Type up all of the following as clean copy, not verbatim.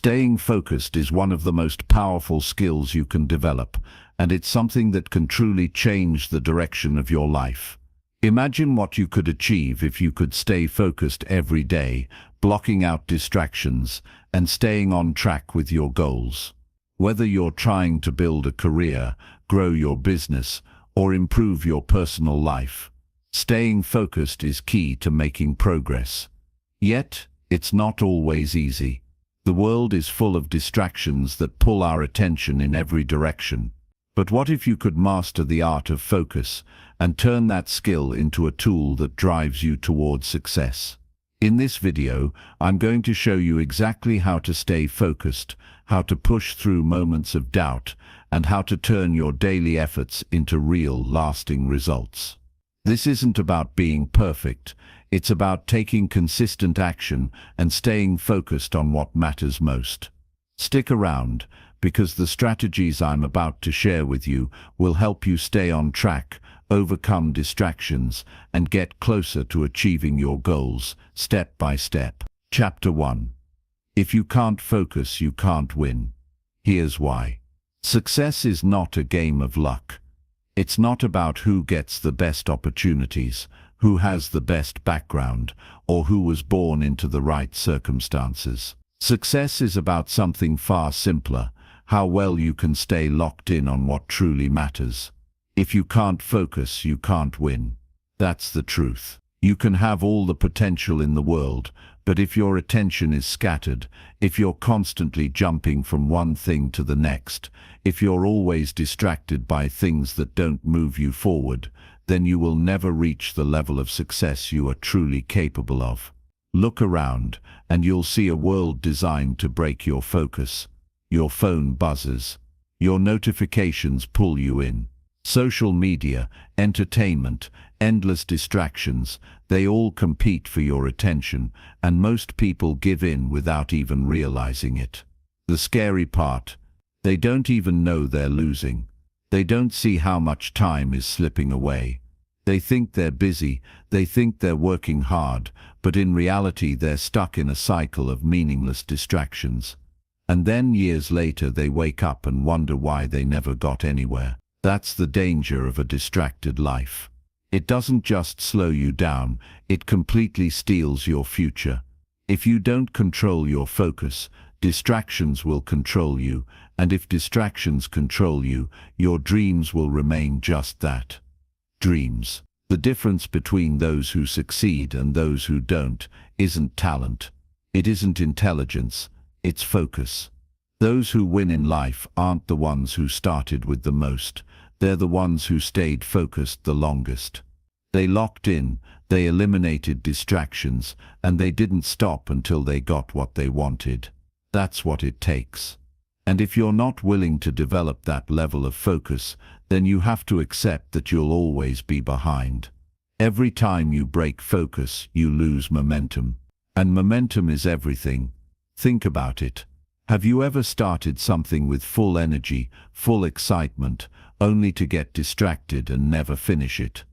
Staying focused is one of the most powerful skills you can develop, and it's something that can truly change the direction of your life. Imagine what you could achieve if you could stay focused every day, blocking out distractions and staying on track with your goals. Whether you're trying to build a career, grow your business, or improve your personal life, staying focused is key to making progress. Yet, it's not always easy. The world is full of distractions that pull our attention in every direction. But what if you could master the art of focus and turn that skill into a tool that drives you towards success? In this video, I'm going to show you exactly how to stay focused, how to push through moments of doubt, and how to turn your daily efforts into real, lasting results. This isn't about being perfect. It's about taking consistent action and staying focused on what matters most. Stick around, because the strategies I'm about to share with you will help you stay on track, overcome distractions, and get closer to achieving your goals, step by step. Chapter 1. If you can't focus, you can't win. Here's why. Success is not a game of luck. It's not about who gets the best opportunities, who has the best background, or who was born into the right circumstances. Success is about something far simpler: how well you can stay locked in on what truly matters. If you can't focus, you can't win. That's the truth. You can have all the potential in the world, but if your attention is scattered, if you're constantly jumping from one thing to the next, if you're always distracted by things that don't move you forward, then you will never reach the level of success you are truly capable of. Look around, and you'll see a world designed to break your focus. Your phone buzzes. Your notifications pull you in. Social media, entertainment, endless distractions, they all compete for your attention, and most people give in without even realizing it. The scary part: they don't even know they're losing. They don't see how much time is slipping away. They think they're busy, they think they're working hard, but in reality they're stuck in a cycle of meaningless distractions. And then years later they wake up and wonder why they never got anywhere. That's the danger of a distracted life. It doesn't just slow you down, it completely steals your future. If you don't control your focus, distractions will control you, and if distractions control you, your dreams will remain just that. Dreams. The difference between those who succeed and those who don't isn't talent. It isn't intelligence. It's focus. Those who win in life aren't the ones who started with the most. They're the ones who stayed focused the longest. They locked in, they eliminated distractions, and they didn't stop until they got what they wanted. That's what it takes. And if you're not willing to develop that level of focus, then you have to accept that you'll always be behind. Every time you break focus, you lose momentum. And momentum is everything. Think about it. Have you ever started something with full energy, full excitement, only to get distracted and never finish it?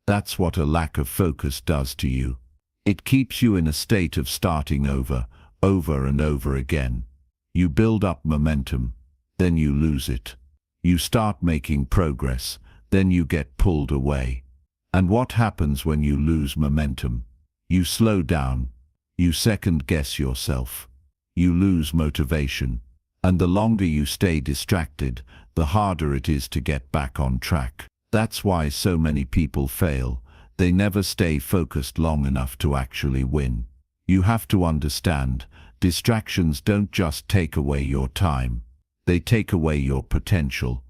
That's what a lack of focus does to you. It keeps you in a state of starting over and over again. You build up momentum, then you lose it. You start making progress, then you get pulled away. And what happens when you lose momentum? You slow down. You second-guess yourself. You lose motivation. And the longer you stay distracted, the harder it is to get back on track. That's why so many people fail. They never stay focused long enough to actually win. You have to understand, distractions don't just take away your time. They take away your potential.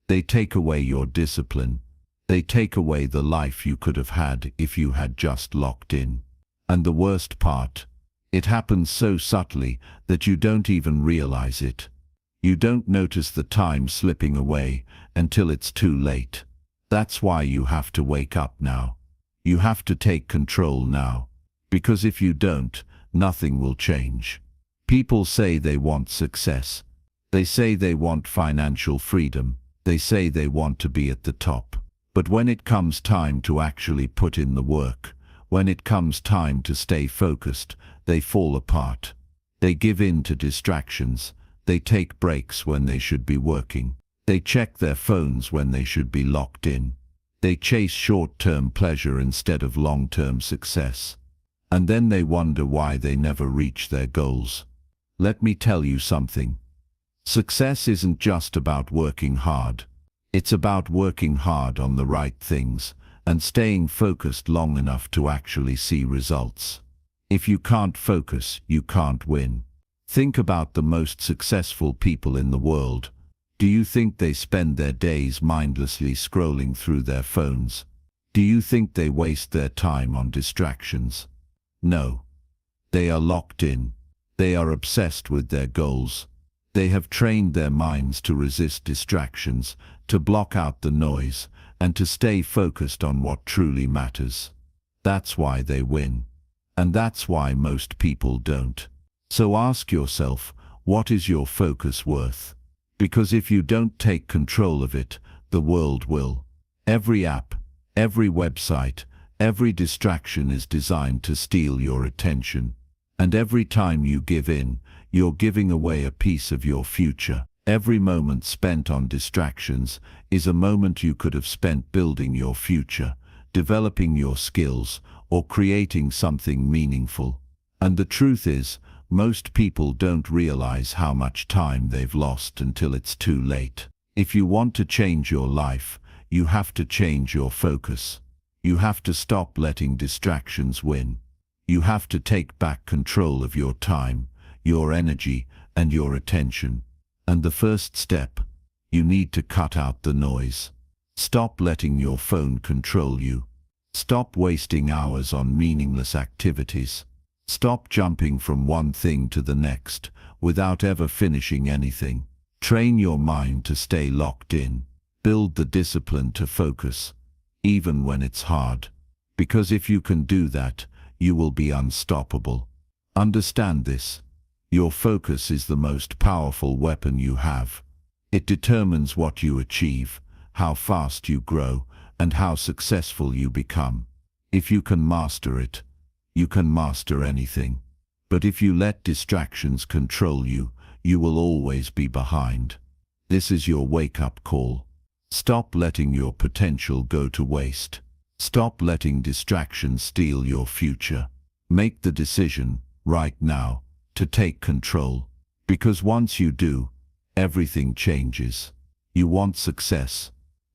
They take away your discipline. They take away the life you could have had if you had just locked in. And the worst part, it happens so subtly that you don't even realize it. You don't notice the time slipping away until it's too late. That's why you have to wake up now. You have to take control now. Because if you don't, nothing will change. People say they want success. They say they want financial freedom. They say they want to be at the top. But when it comes time to actually put in the work, when it comes time to stay focused, they fall apart. They give in to distractions. They take breaks when they should be working. They check their phones when they should be locked in. They chase short-term pleasure instead of long-term success. And then they wonder why they never reach their goals. Let me tell you something. Success isn't just about working hard. It's about working hard on the right things and staying focused long enough to actually see results. If you can't focus, you can't win. Think about the most successful people in the world. Do you think they spend their days mindlessly scrolling through their phones? Do you think they waste their time on distractions? No. They are locked in. They are obsessed with their goals. They have trained their minds to resist distractions, to block out the noise, and to stay focused on what truly matters. That's why they win. And that's why most people don't. So ask yourself, what is your focus worth? Because if you don't take control of it, the world will. Every app, every website, every distraction is designed to steal your attention. And every time you give in, you're giving away a piece of your future. Every moment spent on distractions is a moment you could have spent building your future, developing your skills, or creating something meaningful. And the truth is, most people don't realize how much time they've lost until it's too late. If you want to change your life, you have to change your focus. You have to stop letting distractions win. You have to take back control of your time, your energy, and your attention. And the first step, you need to cut out the noise. Stop letting your phone control you. Stop wasting hours on meaningless activities. Stop jumping from one thing to the next without ever finishing anything. Train your mind to stay locked in. Build the discipline to focus, even when it's hard. Because if you can do that, you will be unstoppable. Understand this. Your focus is the most powerful weapon you have. It determines what you achieve, how fast you grow, and how successful you become. If you can master it, you can master anything. But if you let distractions control you, you will always be behind. This is your wake-up call. Stop letting your potential go to waste. Stop letting distractions steal your future. Make the decision, right now, to take control. Because once you do, everything changes. You want success?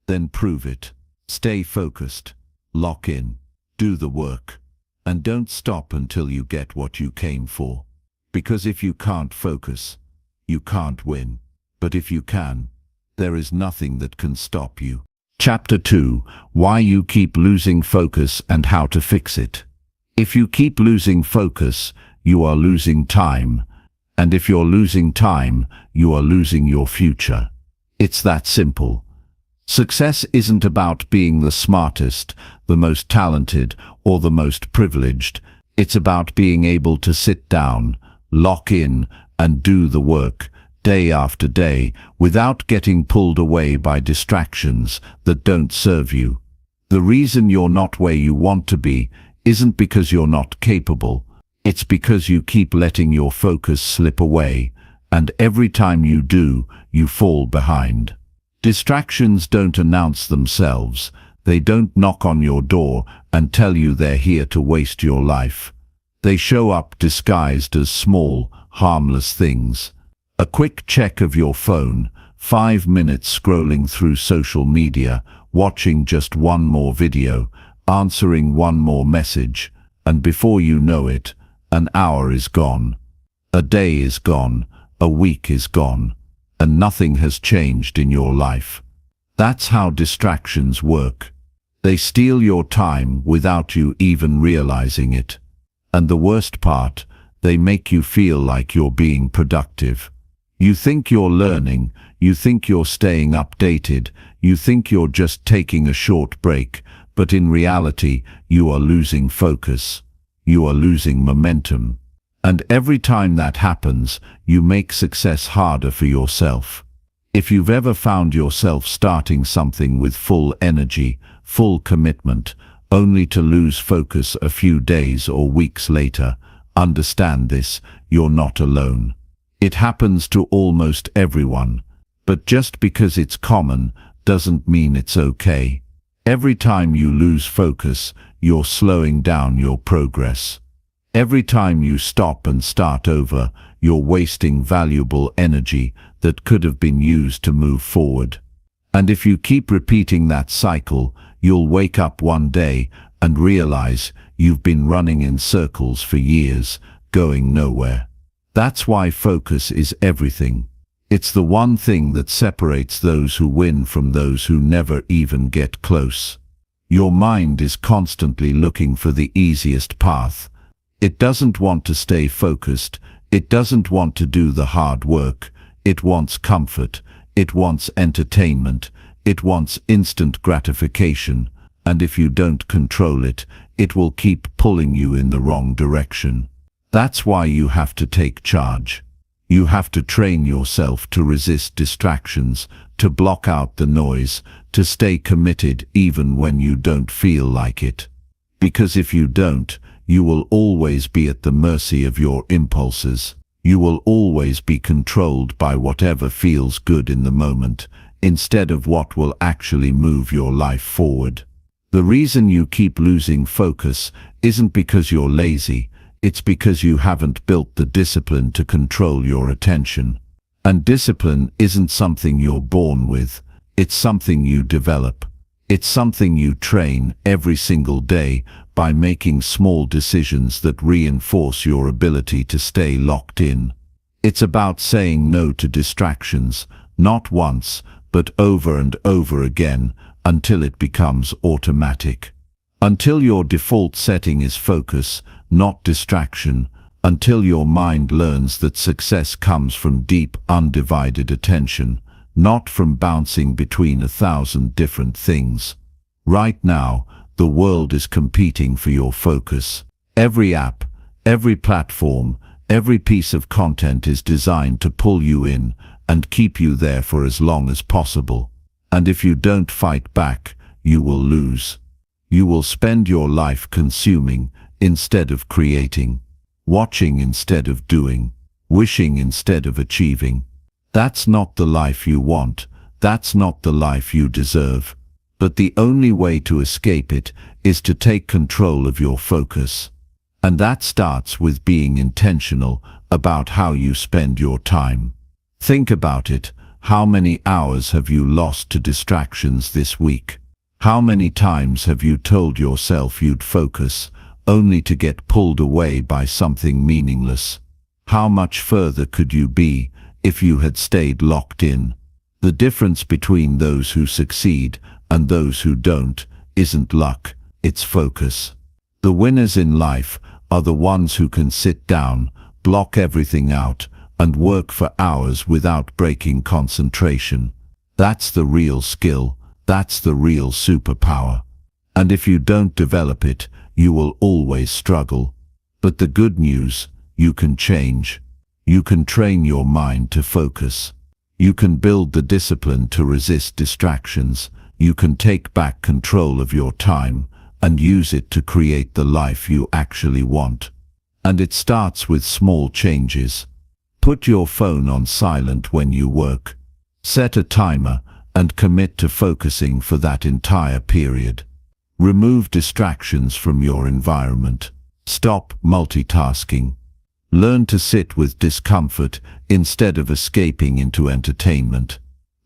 Then prove it. Stay focused. Lock in. Do the work. And don't stop until you get what you came for. Because if you can't focus, you can't win. But if you can, there is nothing that can stop you. Chapter 2. Why you keep losing focus and how to fix it. If you keep losing focus, you are losing time. And if you're losing time, you are losing your future. It's that simple. Success isn't about being the smartest, the most talented, or the most privileged. It's about being able to sit down, lock in, and do the work, day after day, without getting pulled away by distractions that don't serve you. The reason you're not where you want to be isn't because you're not capable. It's because you keep letting your focus slip away, and every time you do, you fall behind. Distractions don't announce themselves. They don't knock on your door and tell you they're here to waste your life. They show up disguised as small, harmless things. A quick check of your phone, 5 minutes scrolling through social media, watching just one more video, answering one more message, and before you know it, an hour is gone. A day is gone. A week is gone. And nothing has changed in your life. That's how distractions work. They steal your time without you even realizing it. And the worst part, they make you feel like you're being productive. You think you're learning, you think you're staying updated, you think you're just taking a short break, but in reality, you are losing focus. You are losing momentum. And every time that happens, you make success harder for yourself. If you've ever found yourself starting something with full energy, full commitment, only to lose focus a few days or weeks later, Understand this, you're not alone. It happens to almost everyone, but just because it's common doesn't mean it's okay. Every time you lose focus, you're slowing down your progress. Every time you stop and start over, you're wasting valuable energy that could have been used to move forward. And if you keep repeating that cycle, you'll wake up one day and realize you've been running in circles for years, going nowhere. That's why focus is everything. It's the one thing that separates those who win from those who never even get close. Your mind is constantly looking for the easiest path. It doesn't want to stay focused. It doesn't want to do the hard work. It wants comfort. It wants entertainment. It wants instant gratification. And if you don't control it, it will keep pulling you in the wrong direction. That's why you have to take charge. You have to train yourself to resist distractions, to block out the noise, to stay committed even when you don't feel like it. Because if you don't, you will always be at the mercy of your impulses. You will always be controlled by whatever feels good in the moment, instead of what will actually move your life forward. The reason you keep losing focus isn't because you're lazy. It's because you haven't built the discipline to control your attention. And discipline isn't something you're born with. It's something you develop. It's something you train every single day by making small decisions that reinforce your ability to stay locked in. It's about saying no to distractions, not once, but over and over again, until it becomes automatic. Until your default setting is focus, not distraction, until your mind learns that success comes from deep, undivided attention, not from bouncing between 1,000 different things. Right now, the world is competing for your focus. Every app, every platform, every piece of content is designed to pull you in and keep you there for as long as possible. And if you don't fight back, you will lose. You will spend your life consuming instead of creating, watching instead of doing, wishing instead of achieving. That's not the life you want. That's not the life you deserve. But the only way to escape it is to take control of your focus. And that starts with being intentional about how you spend your time. Think about it. How many hours have you lost to distractions this week? How many times have you told yourself you'd focus, only to get pulled away by something meaningless? How much further could you be if you had stayed locked in? The difference between those who succeed and those who don't isn't luck, it's focus. The winners in life are the ones who can sit down, block everything out, and work for hours without breaking concentration. That's the real skill. That's the real superpower. And if you don't develop it, you will always struggle. But the good news, you can change. You can train your mind to focus. You can build the discipline to resist distractions. You can take back control of your time and use it to create the life you actually want. And it starts with small changes. Put your phone on silent when you work. Set a timer and commit to focusing for that entire period. Remove distractions from your environment. Stop multitasking. Learn to sit with discomfort instead of escaping into entertainment.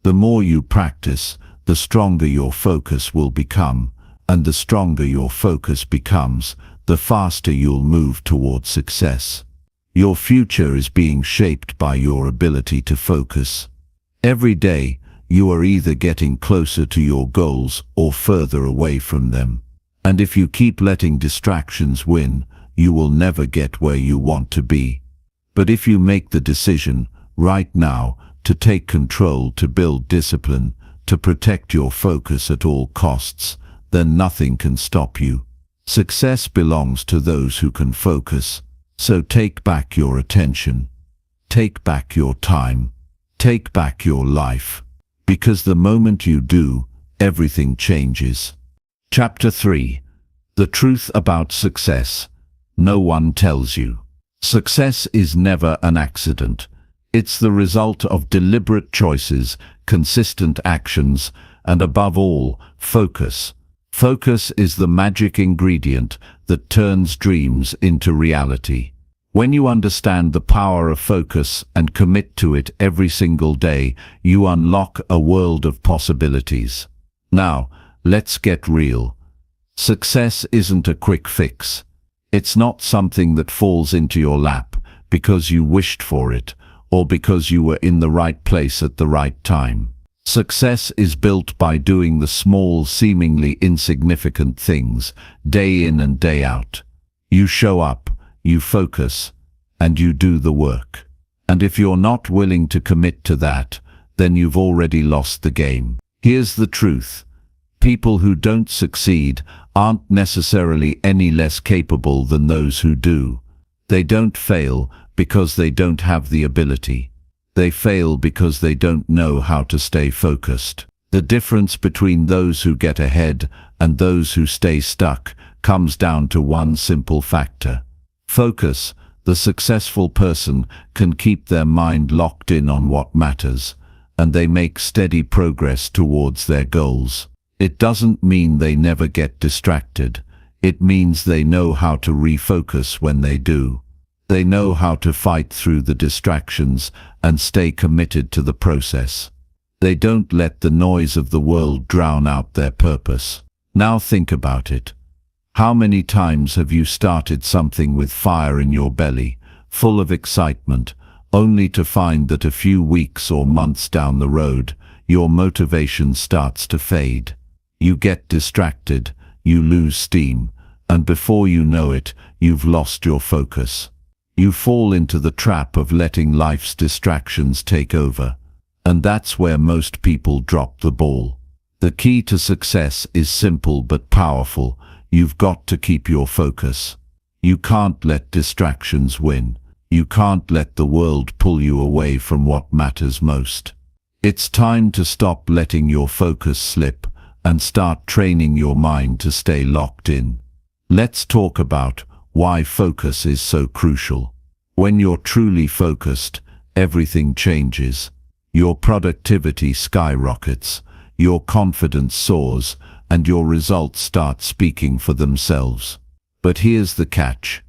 The more you practice, the stronger your focus will become, and the stronger your focus becomes, the faster you'll move toward success. Your future is being shaped by your ability to focus. Every day, you are either getting closer to your goals or further away from them. And if you keep letting distractions win, you will never get where you want to be. But if you make the decision, right now, to take control, to build discipline, to protect your focus at all costs, then nothing can stop you. Success belongs to those who can focus. So take back your attention. Take back your time. Take back your life. Because the moment you do, everything changes. Chapter 3. The truth about success. No one tells you. Success is never an accident. It's the result of deliberate choices, consistent actions, and above all, focus. Focus is the magic ingredient that turns dreams into reality. When you understand the power of focus and commit to it every single day, you unlock a world of possibilities. Now, let's get real. Success isn't a quick fix. It's not something that falls into your lap because you wished for it or because you were in the right place at the right time. Success is built by doing the small, seemingly insignificant things, day in and day out. You show up, you focus, and you do the work. And if you're not willing to commit to that, then you've already lost the game. Here's the truth. People who don't succeed aren't necessarily any less capable than those who do. They don't fail because they don't have the ability. They fail because they don't know how to stay focused. The difference between those who get ahead and those who stay stuck comes down to one simple factor. Focus. The successful person can keep their mind locked in on what matters, and they make steady progress towards their goals. It doesn't mean they never get distracted. It means they know how to refocus when they do. They know how to fight through the distractions and stay committed to the process. They don't let the noise of the world drown out their purpose. Now think about it. How many times have you started something with fire in your belly, full of excitement, only to find that a few weeks or months down the road, your motivation starts to fade? You get distracted, you lose steam, and before you know it, you've lost your focus. You fall into the trap of letting life's distractions take over, and that's where most people drop the ball. The key to success is simple but powerful. You've got to keep your focus. You can't let distractions win. You can't let the world pull you away from what matters most. It's time to stop letting your focus slip and start training your mind to stay locked in. Let's talk about why focus is so crucial. When you're truly focused, everything changes. Your productivity skyrockets, your confidence soars, and your results start speaking for themselves. But here's the catch.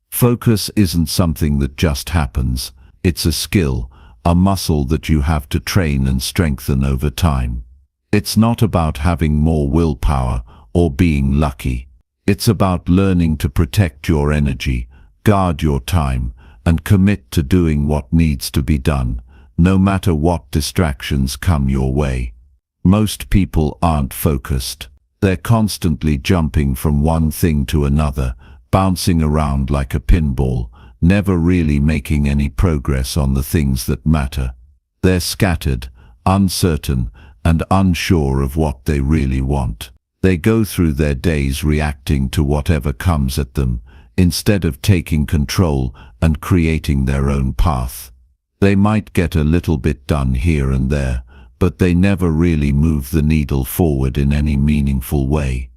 Focus isn't something that just happens. It's a skill, a muscle that you have to train and strengthen over time. It's not about having more willpower or being lucky. It's about learning to protect your energy, guard your time, and commit to doing what needs to be done, no matter what distractions come your way. Most people aren't focused. They're constantly jumping from one thing to another, bouncing around like a pinball, never really making any progress on the things that matter. They're scattered, uncertain, and unsure of what they really want. They go through their days reacting to whatever comes at them, instead of taking control and creating their own path. They might get a little bit done here and there, but they never really move the needle forward in any meaningful way.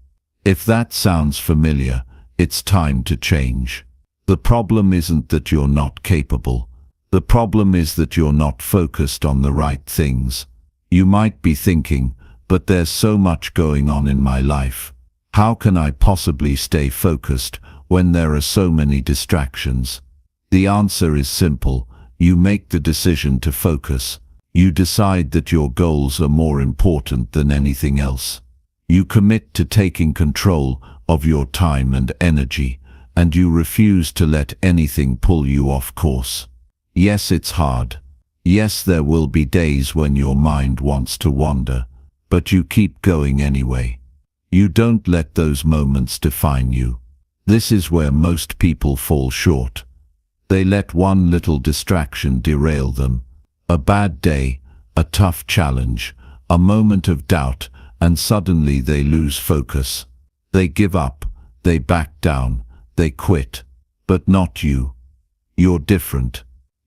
If that sounds familiar, it's time to change. The problem isn't that you're not capable. The problem is that you're not focused on the right things. You might be thinking, but there's so much going on in my life. How can I possibly stay focused when there are so many distractions? The answer is simple. You make the decision to focus. You decide that your goals are more important than anything else. You commit to taking control of your time and energy, and you refuse to let anything pull you off course. Yes, it's hard. Yes, there will be days when your mind wants to wander, but you keep going anyway. You don't let those moments define you. This is where most people fall short. They let one little distraction derail them. A bad day, a tough challenge, a moment of doubt, and suddenly they lose focus. They give up, they back down, they quit. But not you. You're different.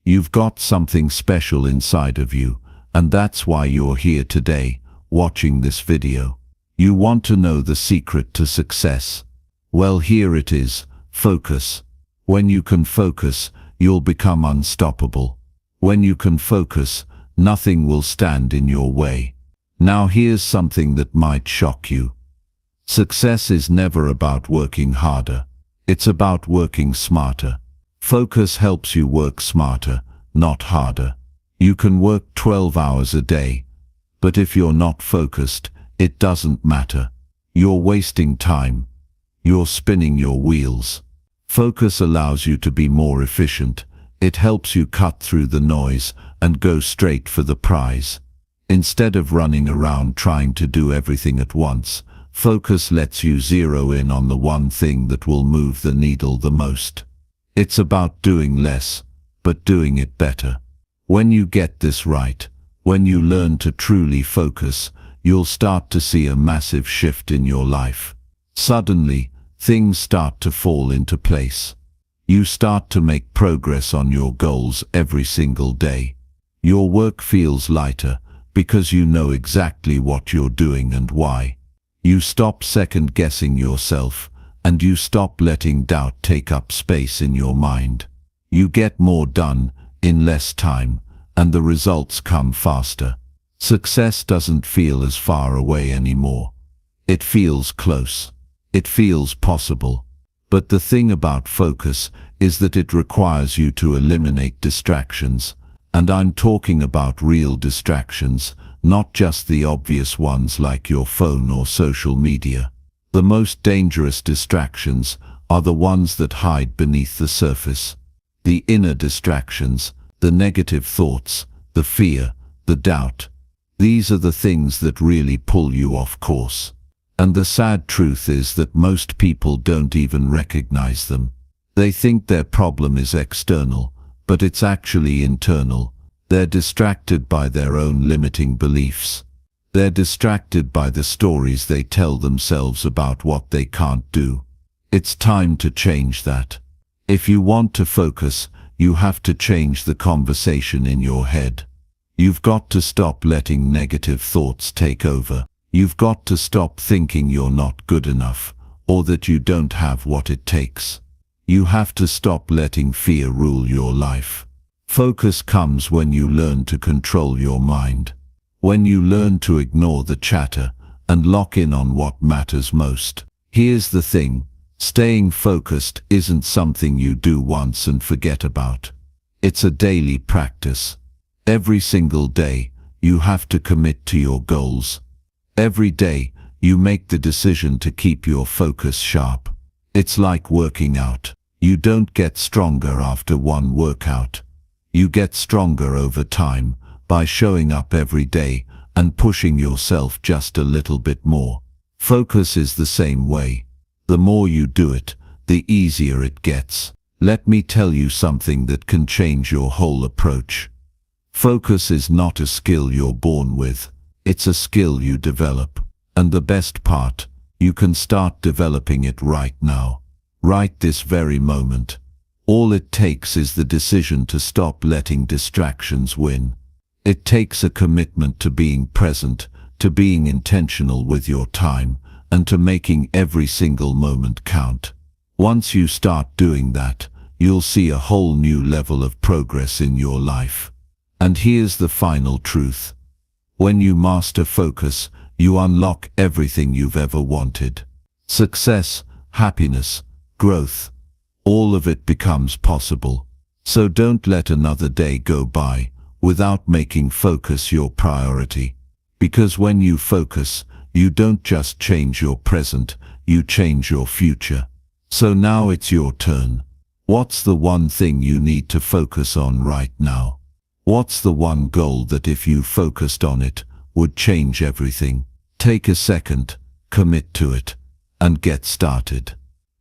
You've got something special inside of you, and that's why you're here today, watching this video. You want to know the secret to success. Well, here it is. Focus. When you can focus, you'll become unstoppable. When you can focus, nothing will stand in your way. Now here's something that might shock you. Success is never about working harder. It's about working smarter. Focus helps you work smarter, not harder. You can work 12 hours a day, but if you're not focused, it doesn't matter. You're wasting time. You're spinning your wheels. Focus allows you to be more efficient. It helps you cut through the noise and go straight for the prize. Instead of running around trying to do everything at once, focus lets you zero in on the one thing that will move the needle the most. It's about doing less, but doing it better. When you get this right, when you learn to truly focus, you'll start to see a massive shift in your life. Suddenly, things start to fall into place. You start to make progress on your goals every single day. Your work feels lighter because you know exactly what you're doing and why. You stop second-guessing yourself, and you stop letting doubt take up space in your mind. You get more done in less time, and the results come faster. Success doesn't feel as far away anymore. It feels close. It feels possible. But the thing about focus is that it requires you to eliminate distractions. And I'm talking about real distractions, not just the obvious ones like your phone or social media. The most dangerous distractions are the ones that hide beneath the surface. The inner distractions, the negative thoughts, the fear, the doubt. These are the things that really pull you off course. And the sad truth is that most people don't even recognize them. They think their problem is external, but it's actually internal. They're distracted by their own limiting beliefs. They're distracted by the stories they tell themselves about what they can't do. It's time to change that. If you want to focus, you have to change the conversation in your head. You've got to stop letting negative thoughts take over. You've got to stop thinking you're not good enough, or that you don't have what it takes. You have to stop letting fear rule your life. Focus comes when you learn to control your mind. When you learn to ignore the chatter and lock in on what matters most. Here's the thing, staying focused isn't something you do once and forget about. It's a daily practice. Every single day, you have to commit to your goals. Every day, you make the decision to keep your focus sharp. It's like working out. You don't get stronger after one workout. You get stronger over time by showing up every day and pushing yourself just a little bit more. Focus is the same way. The more you do it, the easier it gets. Let me tell you something that can change your whole approach. Focus is not a skill you're born with. It's a skill you develop. And the best part, you can start developing it right now. Right this very moment. All it takes is the decision to stop letting distractions win. It takes a commitment to being present, to being intentional with your time, and to making every single moment count. Once you start doing that, you'll see a whole new level of progress in your life. And here's the final truth. When you master focus, you unlock everything you've ever wanted. Success, happiness, growth. All of it becomes possible. So don't let another day go by without making focus your priority. Because when you focus, you don't just change your present, you change your future. So now it's your turn. What's the one thing you need to focus on right now? What's the one goal that if you focused on it, would change everything? Take a second, commit to it, and get started.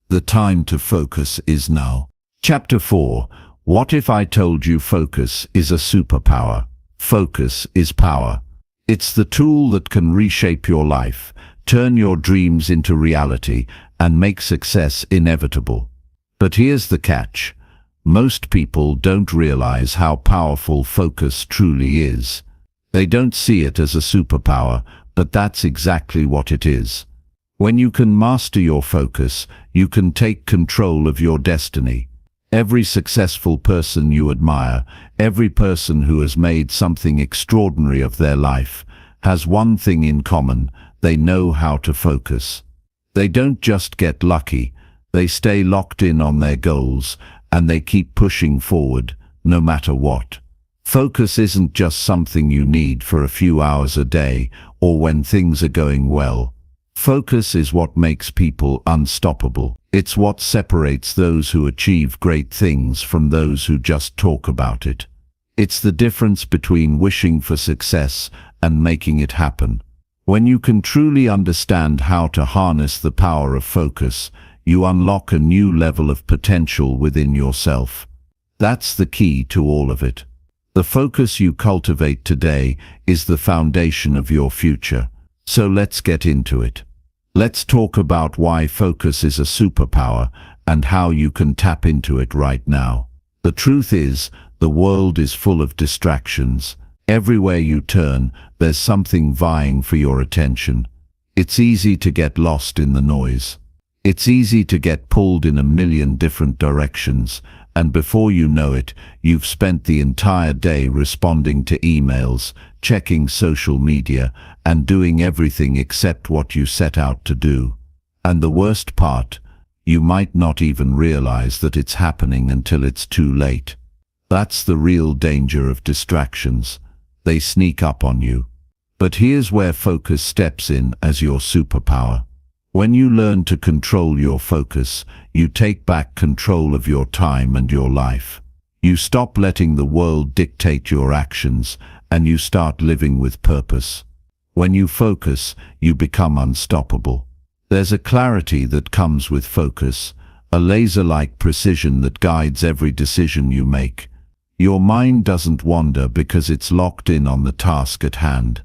The time to focus is now. Chapter 4. What if I told you focus is a superpower? Focus is power. It's the tool that can reshape your life, turn your dreams into reality, and make success inevitable. But here's the catch. Most people don't realize how powerful focus truly is. They don't see it as a superpower, but that's exactly what it is. When you can master your focus, you can take control of your destiny. Every successful person you admire, every person who has made something extraordinary of their life, has one thing in common: they know how to focus. They don't just get lucky, they stay locked in on their goals, and they keep pushing forward, no matter what. Focus isn't just something you need for a few hours a day, or when things are going well. Focus is what makes people unstoppable. It's what separates those who achieve great things from those who just talk about it. It's the difference between wishing for success and making it happen. When you can truly understand how to harness the power of focus, you unlock a new level of potential within yourself. That's the key to all of it. The focus you cultivate today is the foundation of your future. So let's get into it. Let's talk about why focus is a superpower and how you can tap into it right now. The truth is, the world is full of distractions. Everywhere you turn, there's something vying for your attention. It's easy to get lost in the noise. It's easy to get pulled in a million different directions, and before you know it, you've spent the entire day responding to emails, checking social media, and doing everything except what you set out to do. And the worst part, you might not even realize that it's happening until it's too late. That's the real danger of distractions. They sneak up on you. But here's where focus steps in as your superpower. When you learn to control your focus, you take back control of your time and your life. You stop letting the world dictate your actions, and you start living with purpose. When you focus, you become unstoppable. There's a clarity that comes with focus, a laser-like precision that guides every decision you make. Your mind doesn't wander because it's locked in on the task at hand.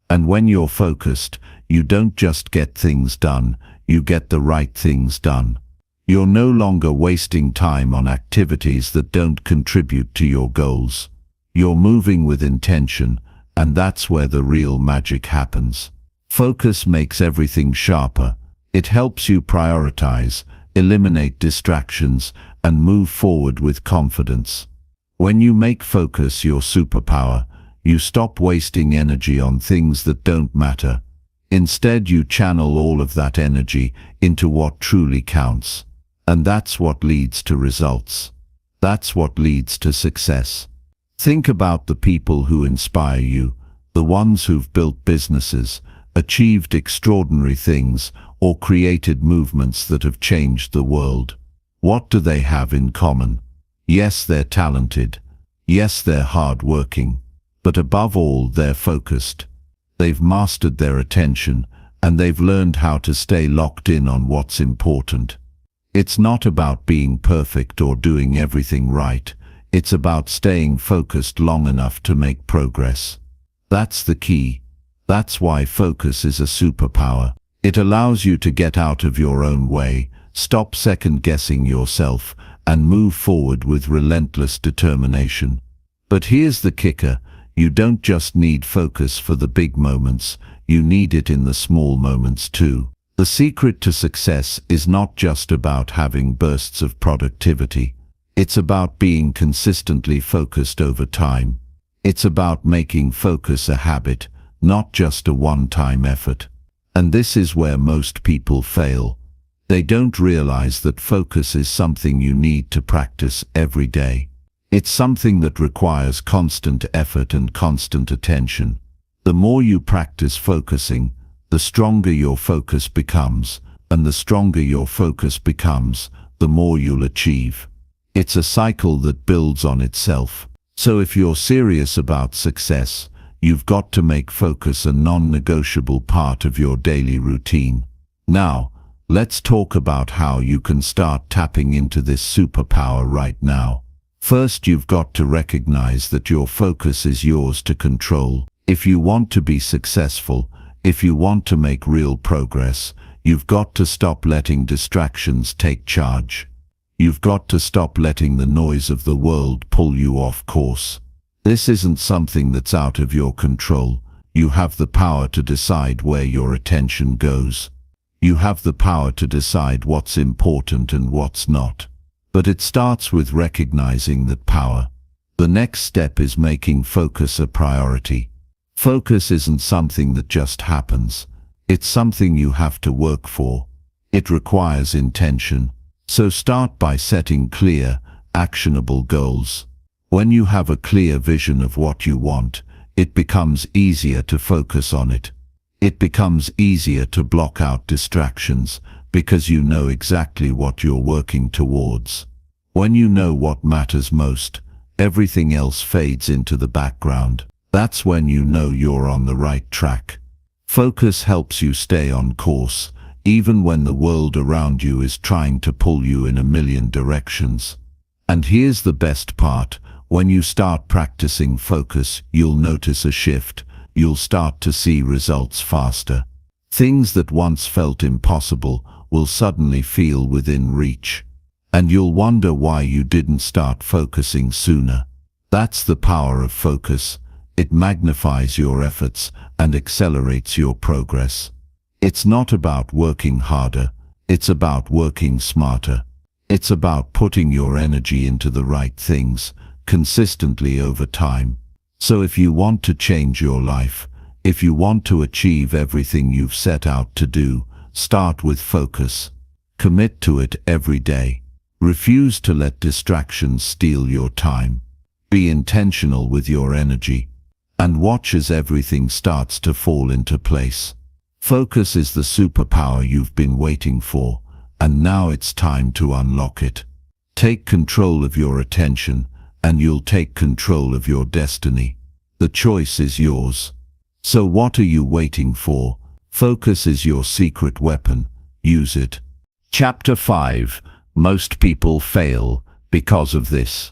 And when you're focused, you don't just get things done, you get the right things done. You're no longer wasting time on activities that don't contribute to your goals. You're moving with intention, and that's where the real magic happens. Focus makes everything sharper. It helps you prioritize, eliminate distractions, and move forward with confidence. When you make focus your superpower, you stop wasting energy on things that don't matter. Instead, you channel all of that energy into what truly counts. And that's what leads to results. That's what leads to success. Think about the people who inspire you, the ones who've built businesses, achieved extraordinary things, or created movements that have changed the world. What do they have in common? Yes, they're talented. Yes, they're hard-working. But above all, they're focused. They've mastered their attention, and they've learned how to stay locked in on what's important. It's not about being perfect or doing everything right. It's about staying focused long enough to make progress. That's the key. That's why focus is a superpower. It allows you to get out of your own way, stop second-guessing yourself, and move forward with relentless determination. But here's the kicker. You don't just need focus for the big moments, you need it in the small moments too. The secret to success is not just about having bursts of productivity. It's about being consistently focused over time. It's about making focus a habit, not just a one-time effort. And this is where most people fail. They don't realize that focus is something you need to practice every day. It's something that requires constant effort and constant attention. The more you practice focusing, the stronger your focus becomes, and the stronger your focus becomes, the more you'll achieve. It's a cycle that builds on itself. So if you're serious about success, you've got to make focus a non-negotiable part of your daily routine. Now, let's talk about how you can start tapping into this superpower right now. First, you've got to recognize that your focus is yours to control. If you want to be successful, if you want to make real progress, you've got to stop letting distractions take charge. You've got to stop letting the noise of the world pull you off course. This isn't something that's out of your control. You have the power to decide where your attention goes. You have the power to decide what's important and what's not. But it starts with recognizing that power. The next step is making focus a priority. Focus isn't something that just happens. It's something you have to work for. It requires intention. So start by setting clear, actionable goals. When you have a clear vision of what you want, it becomes easier to focus on it. It becomes easier to block out distractions because you know exactly what you're working towards. When you know what matters most, everything else fades into the background. That's when you know you're on the right track. Focus helps you stay on course, even when the world around you is trying to pull you in a million directions. And here's the best part. When you start practicing focus, you'll notice a shift. You'll start to see results faster. Things that once felt impossible will suddenly feel within reach. And you'll wonder why you didn't start focusing sooner. That's the power of focus. It magnifies your efforts and accelerates your progress. It's not about working harder. It's about working smarter. It's about putting your energy into the right things consistently over time. So if you want to change your life, if you want to achieve everything you've set out to do, start with focus. Commit to it every day. Refuse to let distractions steal your time. Be intentional with your energy. And watch as everything starts to fall into place. Focus is the superpower you've been waiting for, and now it's time to unlock it. Take control of your attention, and you'll take control of your destiny. The choice is yours. So what are you waiting for? Focus is your secret weapon. Use it. Chapter 5. Most people fail because of this.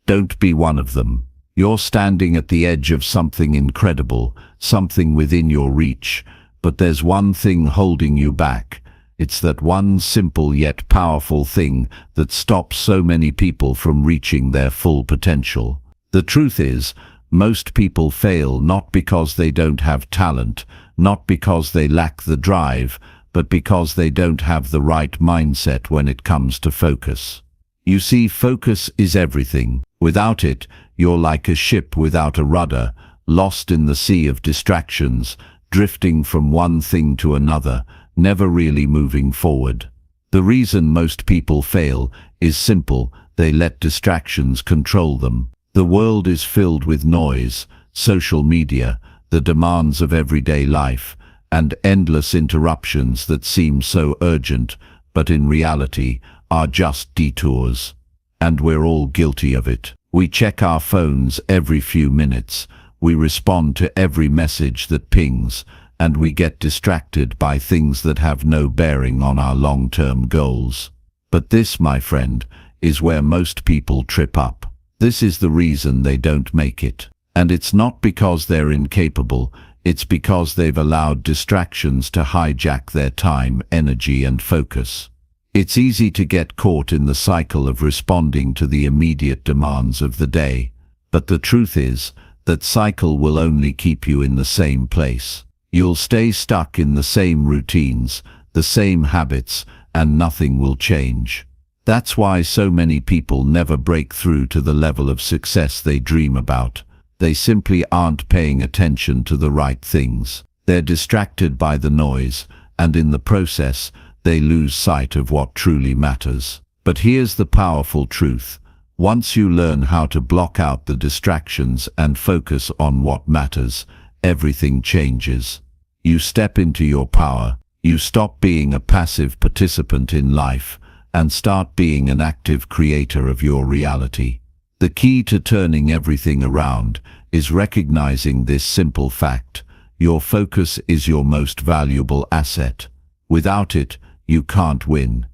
Don't be one of them. You're standing at the edge of something incredible, something within your reach, but there's one thing holding you back. It's that one simple yet powerful thing that stops so many people from reaching their full potential. The truth is, most people fail not because they don't have talent, not because they lack the drive, but because they don't have the right mindset when it comes to focus. You see, focus is everything. Without it, you're like a ship without a rudder, lost in the sea of distractions, drifting from one thing to another, never really moving forward. The reason most people fail is simple. They let distractions control them. The world is filled with noise, social media, the demands of everyday life, and endless interruptions that seem so urgent, but in reality are just detours. And we're all guilty of it. We check our phones every few minutes. We respond to every message that pings, and we get distracted by things that have no bearing on our long-term goals. But this, my friend, is where most people trip up. This is the reason they don't make it. And it's not because they're incapable, it's because they've allowed distractions to hijack their time, energy, and focus. It's easy to get caught in the cycle of responding to the immediate demands of the day. But the truth is, that cycle will only keep you in the same place. You'll stay stuck in the same routines, the same habits, and nothing will change. That's why so many people never break through to the level of success they dream about. They simply aren't paying attention to the right things. They're distracted by the noise, and in the process, they lose sight of what truly matters. But here's the powerful truth. Once you learn how to block out the distractions and focus on what matters, everything changes. You step into your power. You stop being a passive participant in life and start being an active creator of your reality. The key to turning everything around is recognizing this simple fact. Your focus is your most valuable asset. Without it, you can't win.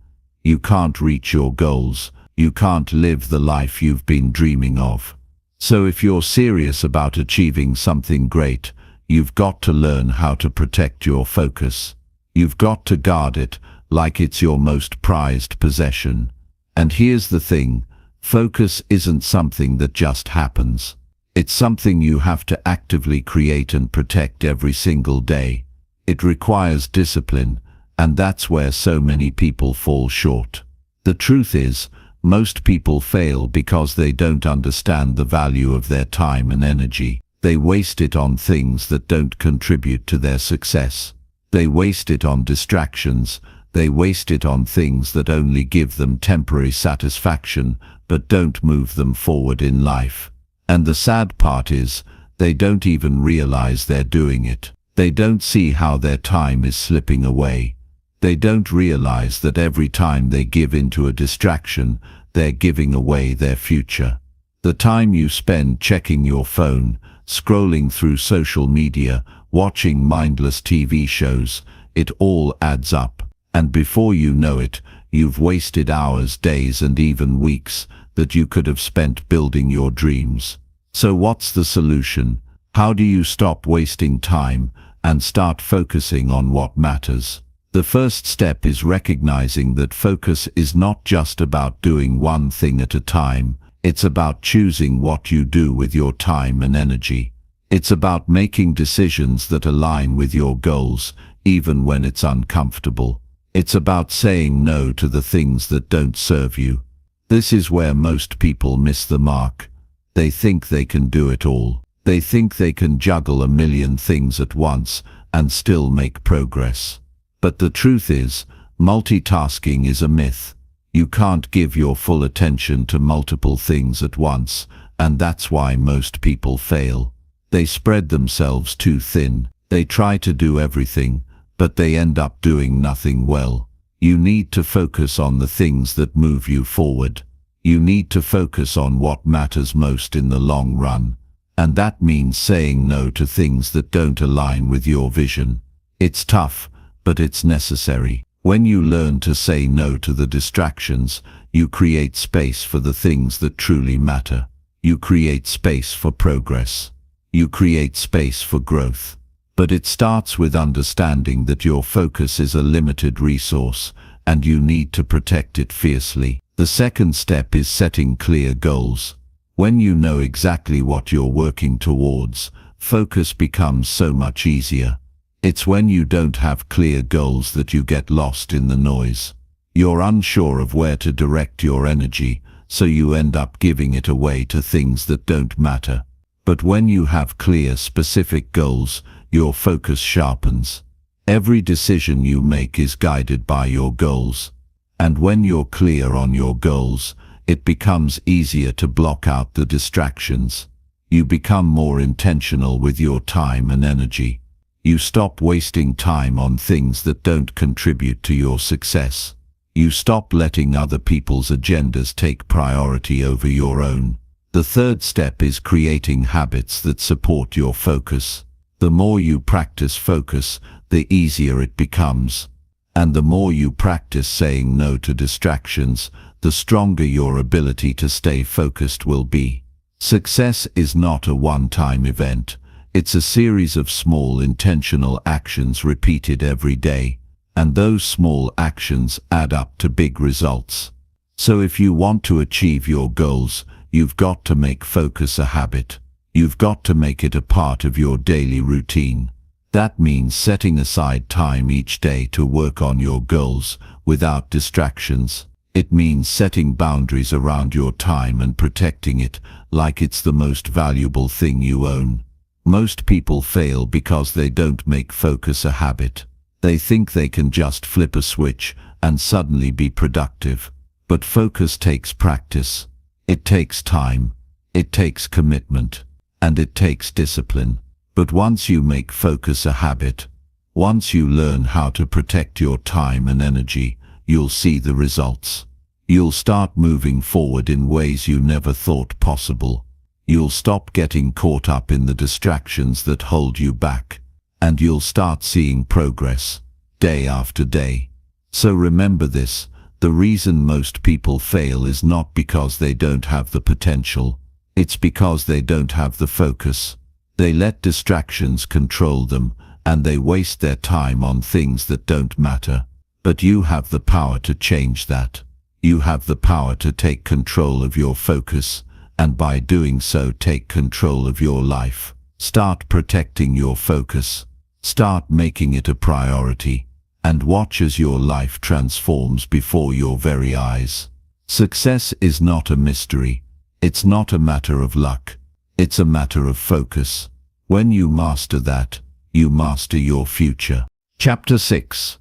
You can't reach your goals. You can't live the life you've been dreaming of. So if you're serious about achieving something great, you've got to learn how to protect your focus. You've got to guard it like it's your most prized possession. And here's the thing, focus isn't something that just happens. It's something you have to actively create and protect every single day. It requires discipline, and that's where so many people fall short. The truth is, Most people fail because they don't understand the value of their time and energy. They waste it on things that don't contribute to their success. They waste it on distractions. They waste it on things that only give them temporary satisfaction but don't move them forward in life. And the sad part is, they don't even realize they're doing it. They don't see how their time is slipping away. They don't realize that every time they give into a distraction, they're giving away their future. The time you spend checking your phone, scrolling through social media, watching mindless TV shows, it all adds up. And before you know it, you've wasted hours, days, and even weeks that you could have spent building your dreams. So what's the solution? How do you stop wasting time and start focusing on what matters? The first step is recognizing that focus is not just about doing one thing at a time. It's about choosing what you do with your time and energy. It's about making decisions that align with your goals, even when it's uncomfortable. It's about saying no to the things that don't serve you. This is where most people miss the mark. They think they can do it all. They think they can juggle a million things at once and still make progress. But the truth is, multitasking is a myth. You can't give your full attention to multiple things at once, and that's why most people fail. They spread themselves too thin. They try to do everything, but they end up doing nothing well. You need to focus on the things that move you forward. You need to focus on what matters most in the long run. And that means saying no to things that don't align with your vision. It's tough, but it's necessary. When you learn to say no to the distractions, you create space for the things that truly matter. You create space for progress. You create space for growth. But it starts with understanding that your focus is a limited resource, and you need to protect it fiercely. The second step is setting clear goals. When you know exactly what you're working towards, focus becomes so much easier. It's when you don't have clear goals that you get lost in the noise. You're unsure of where to direct your energy, so you end up giving it away to things that don't matter. But when you have clear, specific goals, your focus sharpens. Every decision you make is guided by your goals. And when you're clear on your goals, it becomes easier to block out the distractions. You become more intentional with your time and energy. You stop wasting time on things that don't contribute to your success. You stop letting other people's agendas take priority over your own. The third step is creating habits that support your focus. The more you practice focus, the easier it becomes. And the more you practice saying no to distractions, the stronger your ability to stay focused will be. Success is not a one-time event. It's a series of small intentional actions repeated every day, and those small actions add up to big results. So if you want to achieve your goals, you've got to make focus a habit. You've got to make it a part of your daily routine. That means setting aside time each day to work on your goals without distractions. It means setting boundaries around your time and protecting it like it's the most valuable thing you own. Most people fail because they don't make focus a habit. They think they can just flip a switch and suddenly be productive. But focus takes practice. It takes time. It takes commitment. And it takes discipline. But once you make focus a habit, once you learn how to protect your time and energy, you'll see the results. You'll start moving forward in ways you never thought possible. You'll stop getting caught up in the distractions that hold you back, and you'll start seeing progress, day after day. So remember this, the reason most people fail is not because they don't have the potential, it's because they don't have the focus. They let distractions control them, and they waste their time on things that don't matter. But you have the power to change that. You have the power to take control of your focus, and by doing so take control of your life. Start protecting your focus. Start making it a priority. And watch as your life transforms before your very eyes. Success is not a mystery. It's not a matter of luck. It's a matter of focus. When you master that, you master your future. Chapter 6.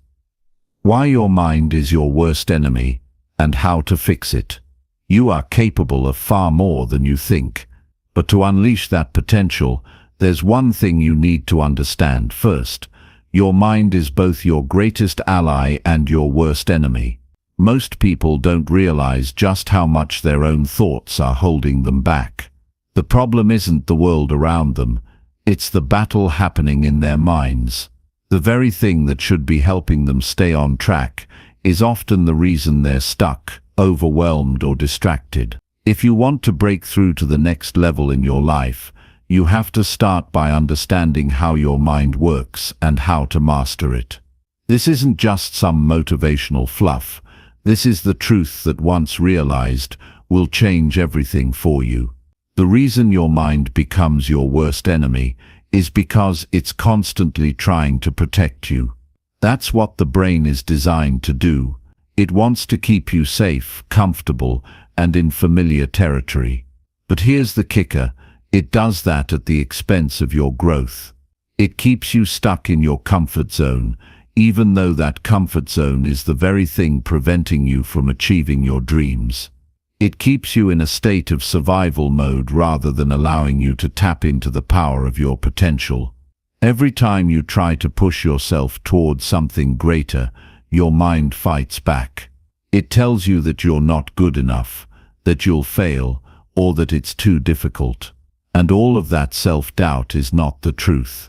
Why your mind is your worst enemy and how to fix it. You are capable of far more than you think. But to unleash that potential, there's one thing you need to understand first. Your mind is both your greatest ally and your worst enemy. Most people don't realize just how much their own thoughts are holding them back. The problem isn't the world around them. It's the battle happening in their minds. The very thing that should be helping them stay on track is often the reason they're stuck, overwhelmed, or distracted. If you want to break through to the next level in your life, you have to start by understanding how your mind works and how to master it. This isn't just some motivational fluff. This is the truth that, once realized, will change everything for you. The reason your mind becomes your worst enemy is because it's constantly trying to protect you. That's what the brain is designed to do. It wants to keep you safe, comfortable, and in familiar territory. But here's the kicker: it does that at the expense of your growth. It keeps you stuck in your comfort zone, even though that comfort zone is the very thing preventing you from achieving your dreams. It keeps you in a state of survival mode rather than allowing you to tap into the power of your potential. Every time you try to push yourself towards something greater, your mind fights back. It tells you that you're not good enough, that you'll fail, or that it's too difficult. And all of that self-doubt is not the truth.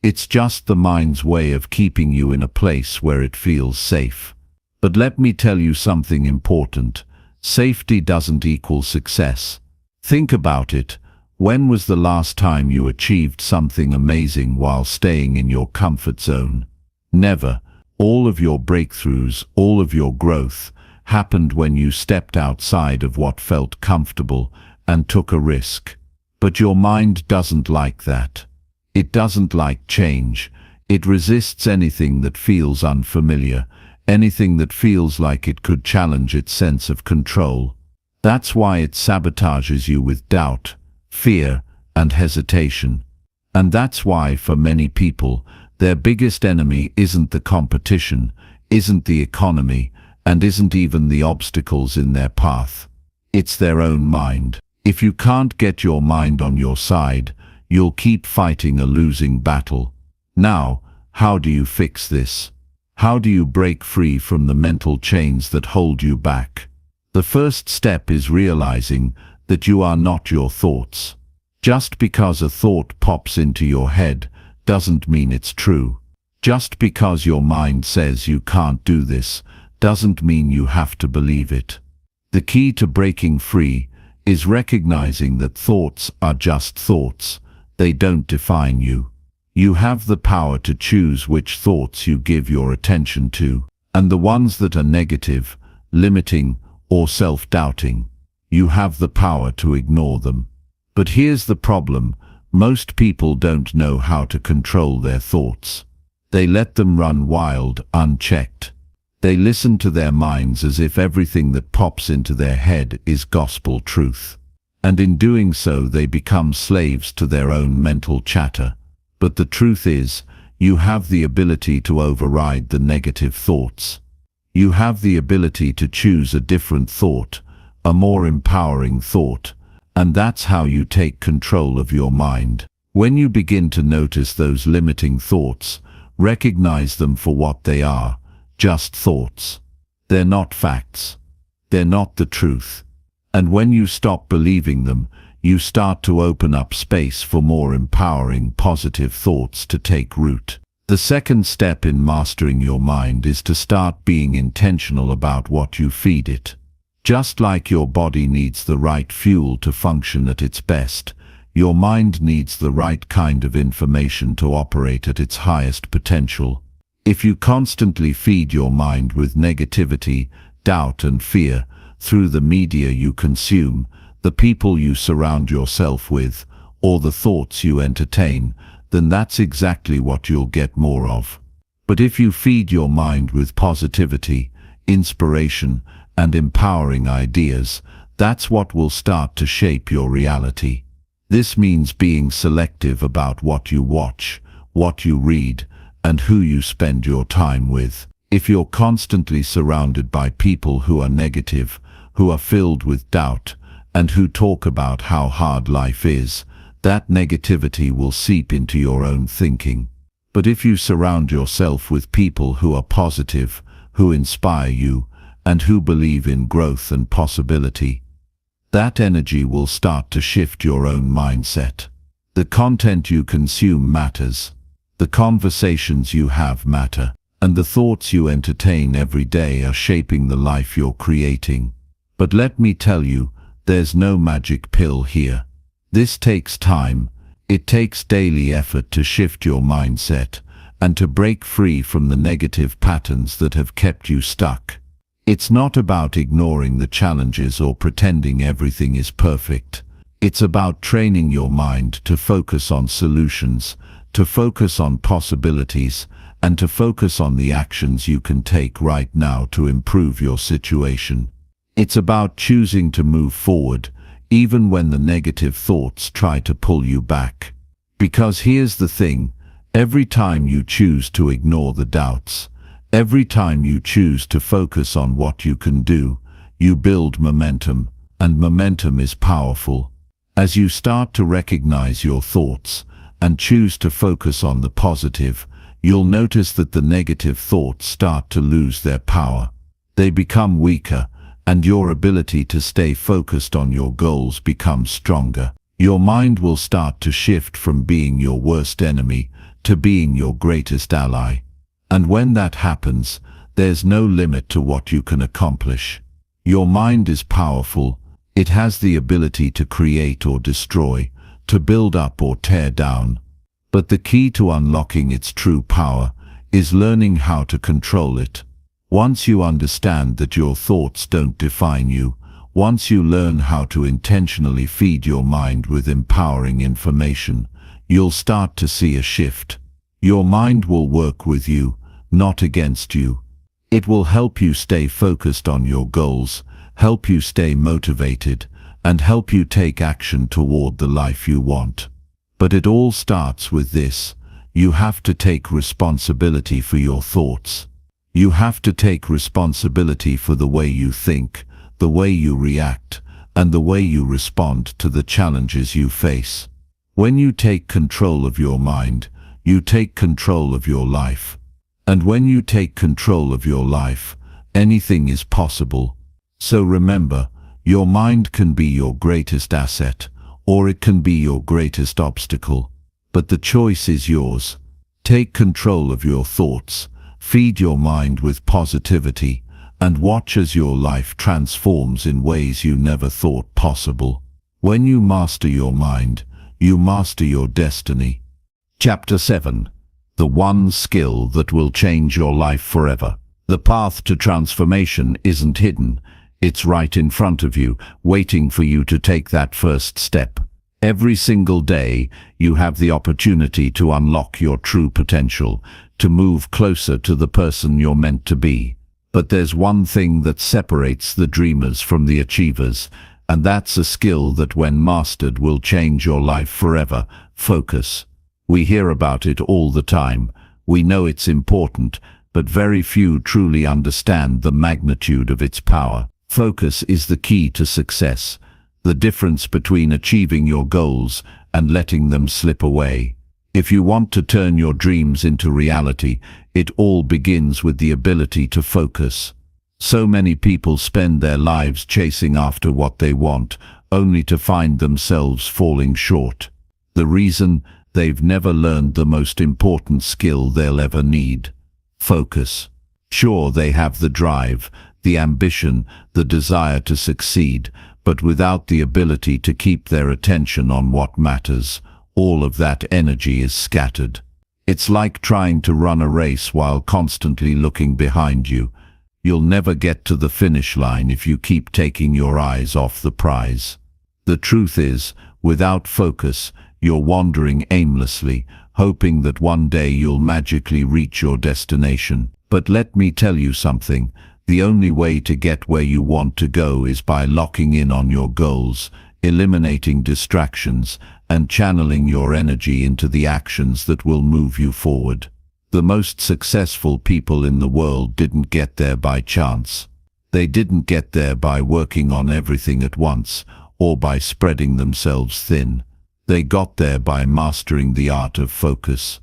It's just the mind's way of keeping you in a place where it feels safe. But let me tell you something important. Safety doesn't equal success. Think about it. When was the last time you achieved something amazing while staying in your comfort zone? Never. All of your breakthroughs, all of your growth, happened when you stepped outside of what felt comfortable and took a risk. But your mind doesn't like that. It doesn't like change. It resists anything that feels unfamiliar, anything that feels like it could challenge its sense of control. That's why it sabotages you with doubt, fear, and hesitation. And that's why, for many people, their biggest enemy isn't the competition, isn't the economy, and isn't even the obstacles in their path. It's their own mind. If you can't get your mind on your side, you'll keep fighting a losing battle. Now, how do you fix this? How do you break free from the mental chains that hold you back? The first step is realizing that you are not your thoughts. Just because a thought pops into your head doesn't mean it's true. Just because your mind says you can't do this doesn't mean you have to believe it. The key to breaking free is recognizing that thoughts are just thoughts. They don't define you. You have the power to choose which thoughts you give your attention to, and the ones that are negative, limiting, or self-doubting, you have the power to ignore them. But here's the problem: most people don't know how to control their thoughts. They let them run wild, unchecked. They listen to their minds as if everything that pops into their head is gospel truth. And in doing so, they become slaves to their own mental chatter. But the truth is, you have the ability to override the negative thoughts. You have the ability to choose a different thought, a more empowering thought, and that's how you take control of your mind. When you begin to notice those limiting thoughts, recognize them for what they are, just thoughts. They're not facts. They're not the truth. And when you stop believing them, you start to open up space for more empowering, positive thoughts to take root. The second step in mastering your mind is to start being intentional about what you feed it. Just like your body needs the right fuel to function at its best, your mind needs the right kind of information to operate at its highest potential. If you constantly feed your mind with negativity, doubt, and fear, through the media you consume, the people you surround yourself with, or the thoughts you entertain, then that's exactly what you'll get more of. But if you feed your mind with positivity, inspiration, and empowering ideas, that's what will start to shape your reality. This means being selective about what you watch, what you read, and who you spend your time with. If you're constantly surrounded by people who are negative, who are filled with doubt, and who talk about how hard life is, that negativity will seep into your own thinking. But if you surround yourself with people who are positive, who inspire you, and who believe in growth and possibility, that energy will start to shift your own mindset. The content you consume matters. The conversations you have matter. And the thoughts you entertain every day are shaping the life you're creating. But let me tell you, there's no magic pill here. This takes time. It takes daily effort to shift your mindset and to break free from the negative patterns that have kept you stuck. It's not about ignoring the challenges or pretending everything is perfect. It's about training your mind to focus on solutions, to focus on possibilities, and to focus on the actions you can take right now to improve your situation. It's about choosing to move forward, even when the negative thoughts try to pull you back. Because here's the thing, every time you choose to ignore the doubts, every time you choose to focus on what you can do, you build momentum, and momentum is powerful. As you start to recognize your thoughts and choose to focus on the positive, you'll notice that the negative thoughts start to lose their power. They become weaker, and your ability to stay focused on your goals becomes stronger. Your mind will start to shift from being your worst enemy to being your greatest ally. And when that happens, there's no limit to what you can accomplish. Your mind is powerful. It has the ability to create or destroy, to build up or tear down. But the key to unlocking its true power is learning how to control it. Once you understand that your thoughts don't define you, once you learn how to intentionally feed your mind with empowering information, you'll start to see a shift. Your mind will work with you, not against you. It will help you stay focused on your goals, help you stay motivated, and help you take action toward the life you want. But it all starts with this: you have to take responsibility for your thoughts. You have to take responsibility for the way you think, the way you react, and the way you respond to the challenges you face. When you take control of your mind, you take control of your life. And when you take control of your life, anything is possible. So remember, your mind can be your greatest asset, or it can be your greatest obstacle. But the choice is yours. Take control of your thoughts, feed your mind with positivity, and watch as your life transforms in ways you never thought possible. When you master your mind, you master your destiny. Chapter 7. The one skill that will change your life forever. The path to transformation isn't hidden. It's right in front of you, waiting for you to take that first step. Every single day, you have the opportunity to unlock your true potential, to move closer to the person you're meant to be. But there's one thing that separates the dreamers from the achievers, and that's a skill that, when mastered, will change your life forever: focus. We hear about it all the time. We know it's important, but very few truly understand the magnitude of its power. Focus is the key to success, the difference between achieving your goals and letting them slip away. If you want to turn your dreams into reality, it all begins with the ability to focus. So many people spend their lives chasing after what they want, only to find themselves falling short. The reason: they've never learned the most important skill they'll ever need: focus. Sure, they have the drive, the ambition, the desire to succeed, but without the ability to keep their attention on what matters, all of that energy is scattered. It's like trying to run a race while constantly looking behind you. You'll never get to the finish line if you keep taking your eyes off the prize. The truth is, without focus, you're wandering aimlessly, hoping that one day you'll magically reach your destination. But let me tell you something, The only way to get where you want to go is by locking in on your goals, eliminating distractions, and channeling your energy into the actions that will move you forward. The most successful people in the world didn't get there by chance. They didn't get there by working on everything at once, or by spreading themselves thin. They got there by mastering the art of focus.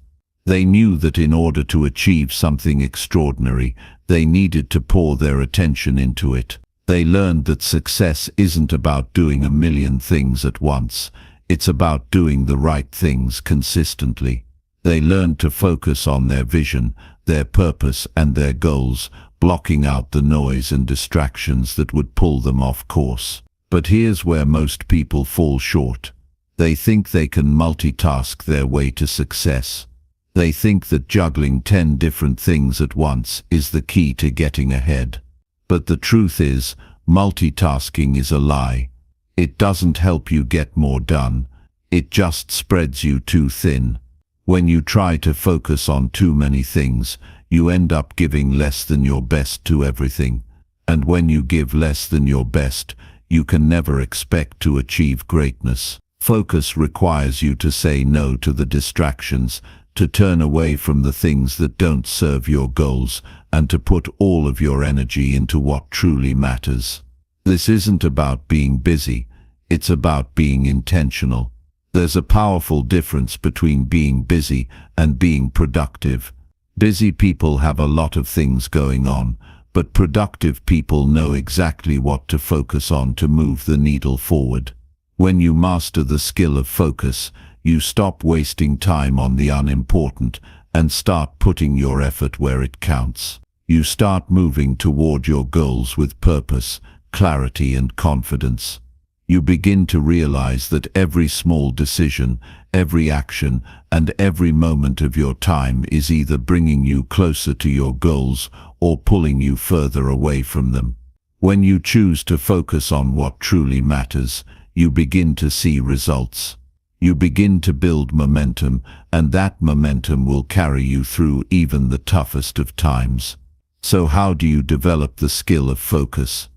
They knew that in order to achieve something extraordinary, they needed to pour their attention into it. They learned that success isn't about doing a million things at once. It's about doing the right things consistently. They learned to focus on their vision, their purpose, and their goals, blocking out the noise and distractions that would pull them off course. But here's where most people fall short. They think they can multitask their way to success. They think that juggling 10 different things at once is the key to getting ahead. But the truth is, multitasking is a lie. It doesn't help you get more done. It just spreads you too thin. When you try to focus on too many things, you end up giving less than your best to everything. And when you give less than your best, you can never expect to achieve greatness. Focus requires you to say no to the distractions, to turn away from the things that don't serve your goals, and to put all of your energy into what truly matters. This isn't about being busy, it's about being intentional. There's a powerful difference between being busy and being productive. Busy people have a lot of things going on, but productive people know exactly what to focus on to move the needle forward. When you master the skill of focus, you stop wasting time on the unimportant and start putting your effort where it counts. You start moving toward your goals with purpose, clarity, and confidence. You begin to realize that every small decision, every action, and every moment of your time is either bringing you closer to your goals or pulling you further away from them. When you choose to focus on what truly matters, you begin to see results. You begin to build momentum, and that momentum will carry you through even the toughest of times. So how do you develop the skill of focus?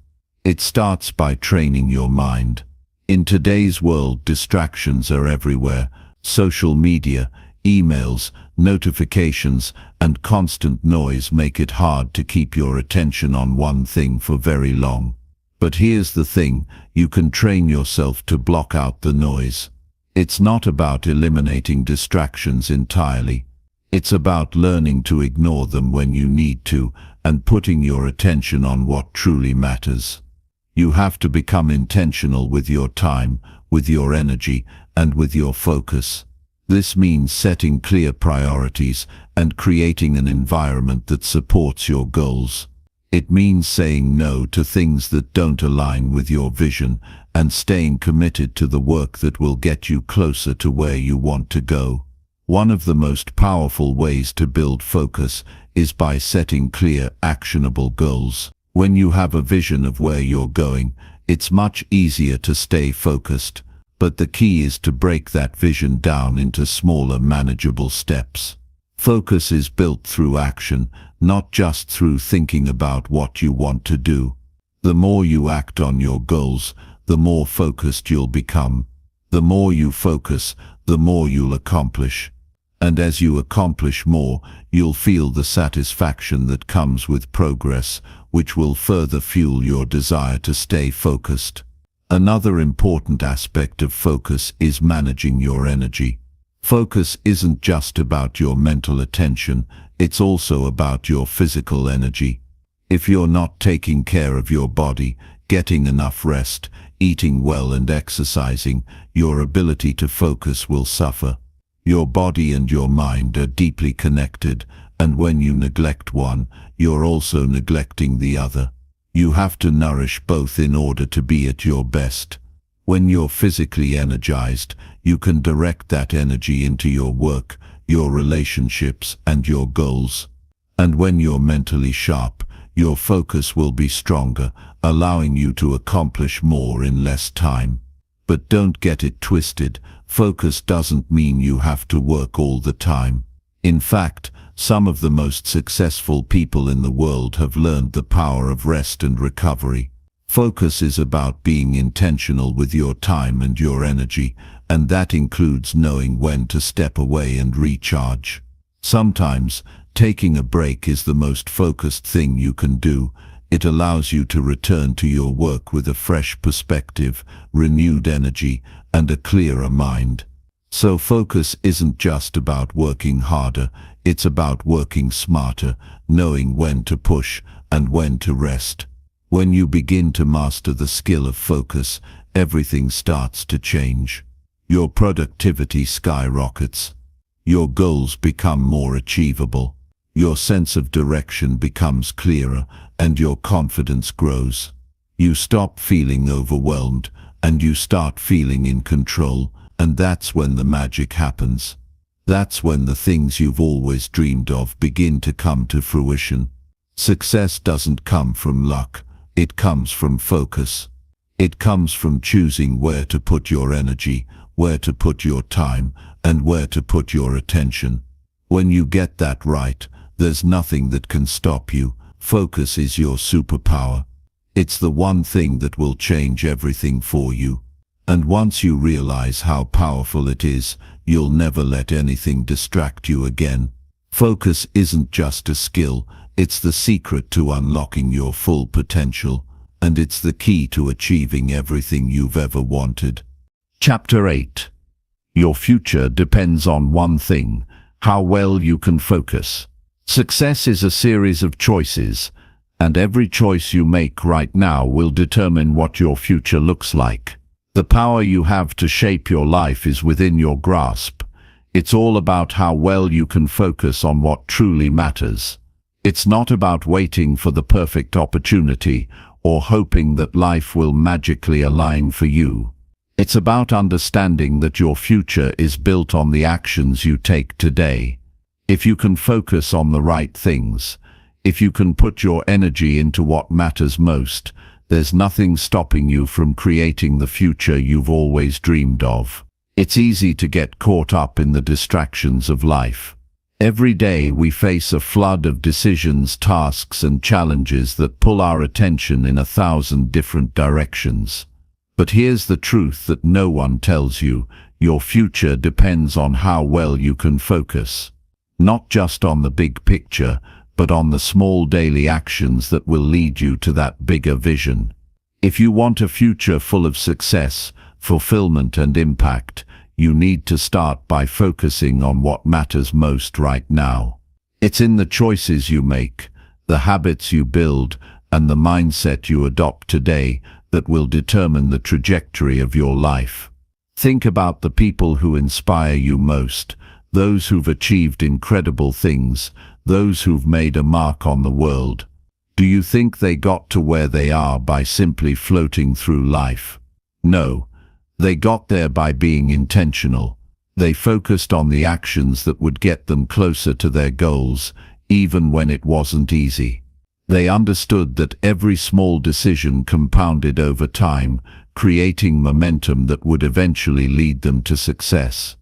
It starts by training your mind. In today's world, distractions are everywhere. Social media, emails, notifications, and constant noise make it hard to keep your attention on one thing for very long. But here's the thing, you can train yourself to block out the noise. It's not about eliminating distractions entirely. It's about learning to ignore them when you need to and putting your attention on what truly matters. You have to become intentional with your time, with your energy, and with your focus. This means setting clear priorities and creating an environment that supports your goals. It means saying no to things that don't align with your vision and staying committed to the work that will get you closer to where you want to go. One of the most powerful ways to build focus is by setting clear, actionable goals. When you have a vision of where you're going, it's much easier to stay focused, but the key is to break that vision down into smaller, manageable steps. Focus is built through action, not just through thinking about what you want to do. The more you act on your goals, the more focused you'll become. The more you focus, the more you'll accomplish. And as you accomplish more, you'll feel the satisfaction that comes with progress, which will further fuel your desire to stay focused. Another important aspect of focus is managing your energy. Focus isn't just about your mental attention, it's also about your physical energy. If you're not taking care of your body, getting enough rest, eating well and exercising, your ability to focus will suffer. Your body and your mind are deeply connected, and when you neglect one, you're also neglecting the other. You have to nourish both in order to be at your best. When you're physically energized, you can direct that energy into your work, your relationships, and your goals. And when you're mentally sharp, your focus will be stronger, allowing you to accomplish more in less time. But don't get it twisted, focus doesn't mean you have to work all the time. In fact, Some of the most successful people in the world have learned the power of rest and recovery. Focus is about being intentional with your time and your energy, and that includes knowing when to step away and recharge. Sometimes, taking a break is the most focused thing you can do. It allows you to return to your work with a fresh perspective, renewed energy, and a clearer mind. So focus isn't just about working harder, it's about working smarter, knowing when to push and when to rest. When you begin to master the skill of focus, everything starts to change. Your productivity skyrockets. Your goals become more achievable. Your sense of direction becomes clearer, and your confidence grows. You stop feeling overwhelmed, and you start feeling in control, and that's when the magic happens. That's when the things you've always dreamed of begin to come to fruition. Success doesn't come from luck, it comes from focus. It comes from choosing where to put your energy, where to put your time, and where to put your attention. When you get that right, there's nothing that can stop you. Focus is your superpower. It's the one thing that will change everything for you. And once you realize how powerful it is, you'll never let anything distract you again. Focus isn't just a skill, it's the secret to unlocking your full potential, and it's the key to achieving everything you've ever wanted. Chapter 8. Your future depends on one thing: how well you can focus. Success is a series of choices, and every choice you make right now will determine what your future looks like. The power you have to shape your life is within your grasp. It's all about how well you can focus on what truly matters. It's not about waiting for the perfect opportunity or hoping that life will magically align for you. It's about understanding that your future is built on the actions you take today. If you can focus on the right things, if you can put your energy into what matters most, there's nothing stopping you from creating the future you've always dreamed of. It's easy to get caught up in the distractions of life. Every day we face a flood of decisions, tasks, and challenges that pull our attention in 1,000 different directions. But here's the truth that no one tells you: your future depends on how well you can focus. Not just on the big picture, but on the small daily actions that will lead you to that bigger vision. If you want a future full of success, fulfillment, and impact, you need to start by focusing on what matters most right now. It's in the choices you make, the habits you build, and the mindset you adopt today that will determine the trajectory of your life. Think about the people who inspire you most, those who've achieved incredible things, those who've made a mark on the world. Do you think they got to where they are by simply floating through life? No, they got there by being intentional. They focused on the actions that would get them closer to their goals, even when it wasn't easy. They understood that every small decision compounded over time, creating momentum that would eventually lead them to success.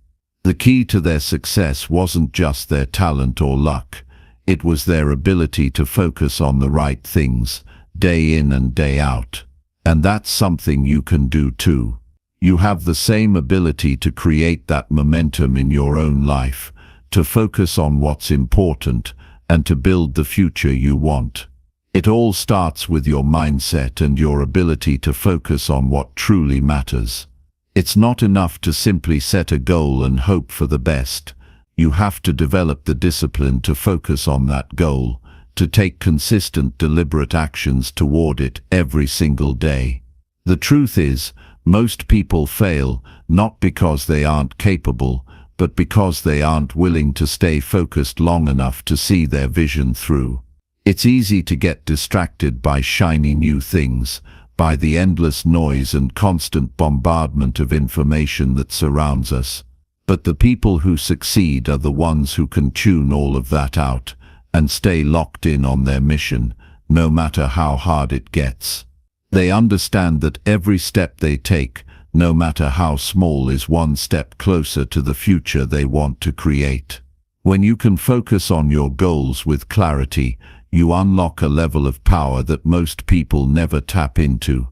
The key to their success wasn't just their talent or luck. It was their ability to focus on the right things, day in and day out. And that's something you can do too. You have the same ability to create that momentum in your own life, to focus on what's important, and to build the future you want. It all starts with your mindset and your ability to focus on what truly matters. It's not enough to simply set a goal and hope for the best. You have to develop the discipline to focus on that goal, to take consistent, deliberate actions toward it every single day. The truth is, most people fail, not because they aren't capable, but because they aren't willing to stay focused long enough to see their vision through. It's easy to get distracted by shiny new things, by the endless noise and constant bombardment of information that surrounds us. But the people who succeed are the ones who can tune all of that out and stay locked in on their mission, no matter how hard it gets. They understand that every step they take, no matter how small, is one step closer to the future they want to create. When you can focus on your goals with clarity, you unlock a level of power that most people never tap into.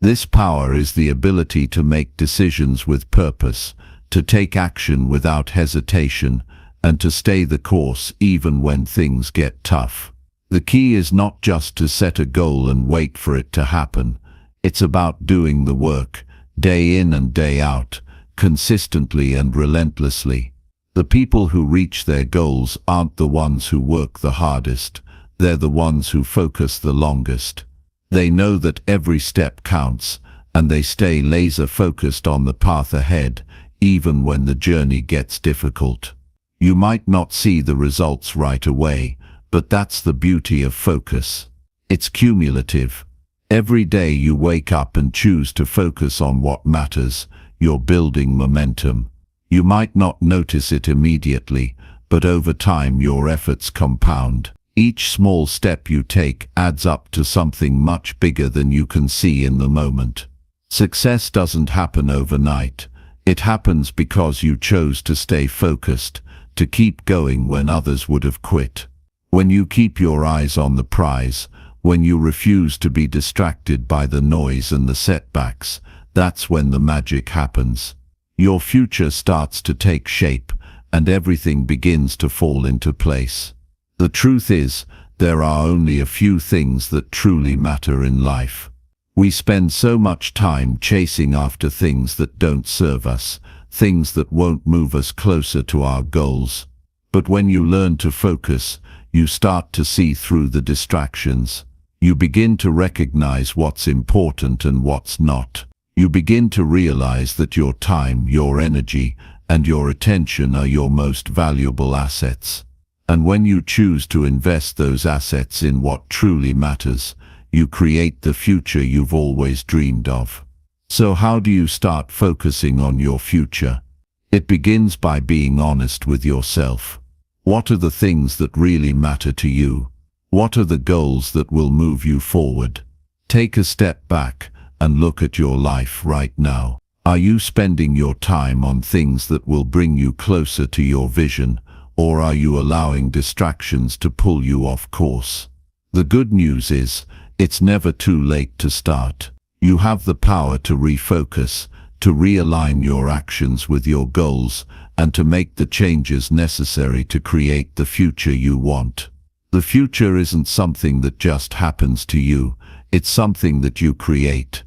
This power is the ability to make decisions with purpose, to take action without hesitation, and to stay the course even when things get tough. The key is not just to set a goal and wait for it to happen. It's about doing the work, day in and day out, consistently and relentlessly. The people who reach their goals aren't the ones who work the hardest, they're the ones who focus the longest. They know that every step counts, and they stay laser-focused on the path ahead, even when the journey gets difficult. You might not see the results right away, but that's the beauty of focus. It's cumulative. Every day you wake up and choose to focus on what matters, you're building momentum. You might not notice it immediately, but over time your efforts compound. Each small step you take adds up to something much bigger than you can see in the moment. Success doesn't happen overnight. It happens because you chose to stay focused, to keep going when others would have quit. When you keep your eyes on the prize, when you refuse to be distracted by the noise and the setbacks, that's when the magic happens. Your future starts to take shape, and everything begins to fall into place. The truth is, there are only a few things that truly matter in life. We spend so much time chasing after things that don't serve us, things that won't move us closer to our goals. But when you learn to focus, you start to see through the distractions. You begin to recognize what's important and what's not. You begin to realize that your time, your energy, and your attention are your most valuable assets. And when you choose to invest those assets in what truly matters, you create the future you've always dreamed of. So how do you start focusing on your future? It begins by being honest with yourself. What are the things that really matter to you? What are the goals that will move you forward? Take a step back and look at your life right now. Are you spending your time on things that will bring you closer to your vision, or are you allowing distractions to pull you off course? The good news is, it's never too late to start. You have the power to refocus, to realign your actions with your goals, and to make the changes necessary to create the future you want. The future isn't something that just happens to you, it's something that you create.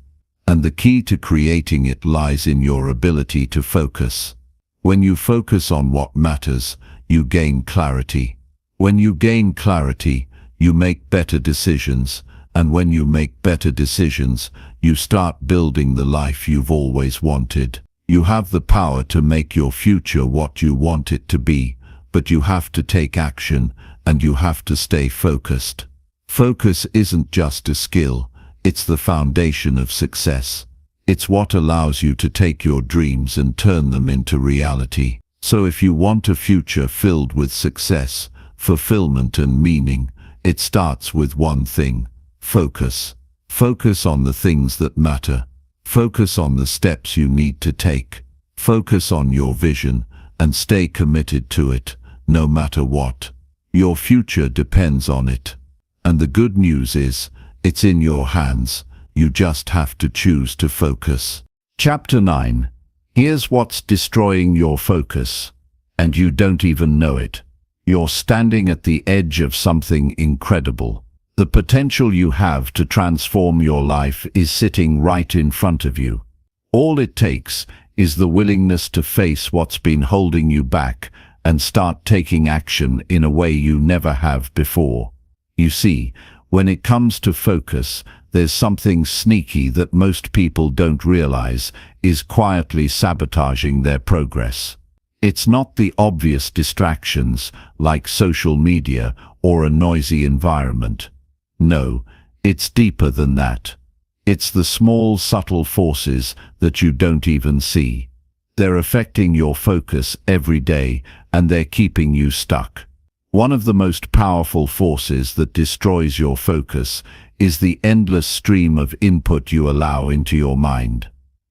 And the key to creating it lies in your ability to focus. When you focus on what matters, you gain clarity. When you gain clarity, you make better decisions, and when you make better decisions, you start building the life you've always wanted. You have the power to make your future what you want it to be, but you have to take action, and you have to stay focused. Focus isn't just a skill, it's the foundation of success. It's what allows you to take your dreams and turn them into reality. So if you want a future filled with success, fulfillment and meaning, it starts with one thing: focus. Focus on the things that matter. Focus on the steps you need to take. Focus on your vision and stay committed to it, no matter what. Your future depends on it. And the good news is, it's in your hands. You just have to choose to focus. Chapter 9. Here's what's destroying your focus, and you don't even know it. You're standing at the edge of something incredible. The potential you have to transform your life is sitting right in front of you. All it takes is the willingness to face what's been holding you back and start taking action in a way you never have before. You see, when it comes to focus, there's something sneaky that most people don't realize is quietly sabotaging their progress. It's not the obvious distractions like social media or a noisy environment. No, it's deeper than that. It's the small, subtle forces that you don't even see. They're affecting your focus every day, and they're keeping you stuck. One of the most powerful forces that destroys your focus is the endless stream of input you allow into your mind.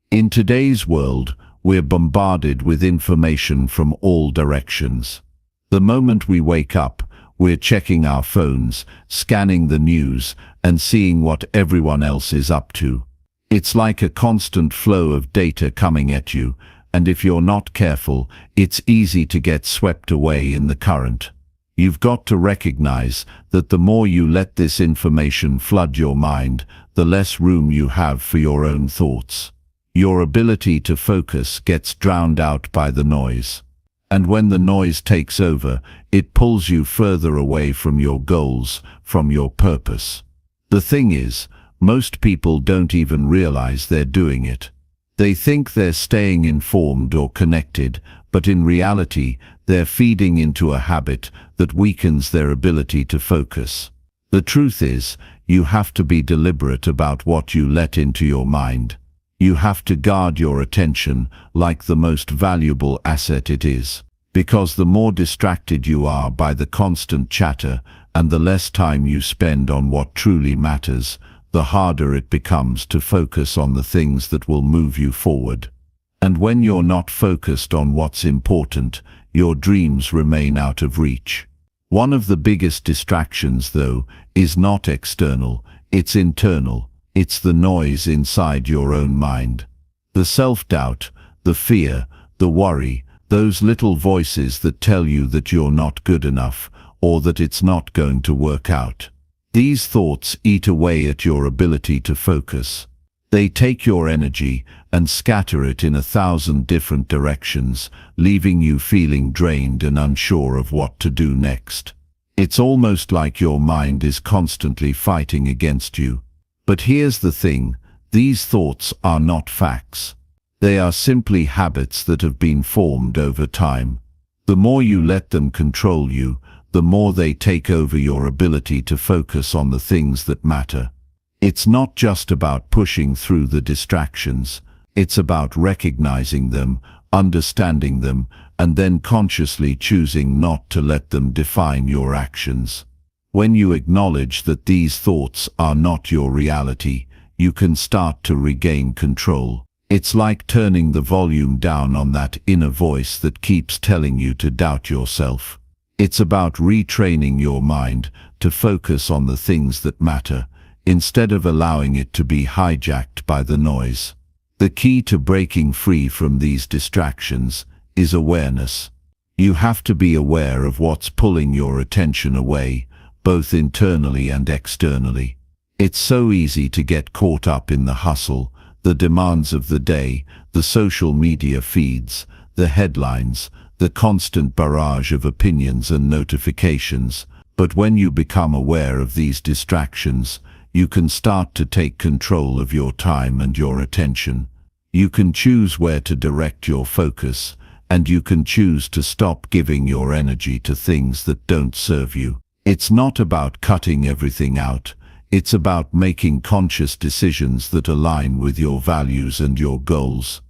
In today's world, we're bombarded with information from all directions. The moment we wake up, we're checking our phones, scanning the news, and seeing what everyone else is up to. It's like a constant flow of data coming at you, and if you're not careful, it's easy to get swept away in the current. You've got to recognize that the more you let this information flood your mind, the less room you have for your own thoughts. Your ability to focus gets drowned out by the noise. And when the noise takes over, it pulls you further away from your goals, from your purpose. The thing is, most people don't even realize they're doing it. They think they're staying informed or connected, but in reality, they're feeding into a habit that weakens their ability to focus. The truth is, you have to be deliberate about what you let into your mind. You have to guard your attention like the most valuable asset it is. Because the more distracted you are by the constant chatter and the less time you spend on what truly matters, the harder it becomes to focus on the things that will move you forward. And when you're not focused on what's important, your dreams remain out of reach. One of the biggest distractions, though, is not external, it's internal. It's the noise inside your own mind. The self-doubt, the fear, the worry, those little voices that tell you that you're not good enough or that it's not going to work out. These thoughts eat away at your ability to focus. They take your energy and scatter it in 1,000 different directions, leaving you feeling drained and unsure of what to do next. It's almost like your mind is constantly fighting against you. But here's the thing, these thoughts are not facts. They are simply habits that have been formed over time. The more you let them control you, the more they take over your ability to focus on the things that matter. It's not just about pushing through the distractions. It's about recognizing them, understanding them, and then consciously choosing not to let them define your actions. When you acknowledge that these thoughts are not your reality, you can start to regain control. It's like turning the volume down on that inner voice that keeps telling you to doubt yourself. It's about retraining your mind to focus on the things that matter, instead of allowing it to be hijacked by the noise. The key to breaking free from these distractions is awareness. You have to be aware of what's pulling your attention away, both internally and externally. It's so easy to get caught up in the hustle, the demands of the day, the social media feeds, the headlines, the constant barrage of opinions and notifications. But when you become aware of these distractions, you can start to take control of your time and your attention. You can choose where to direct your focus, and you can choose to stop giving your energy to things that don't serve you. It's not about cutting everything out. It's about making conscious decisions that align with your values and your goals.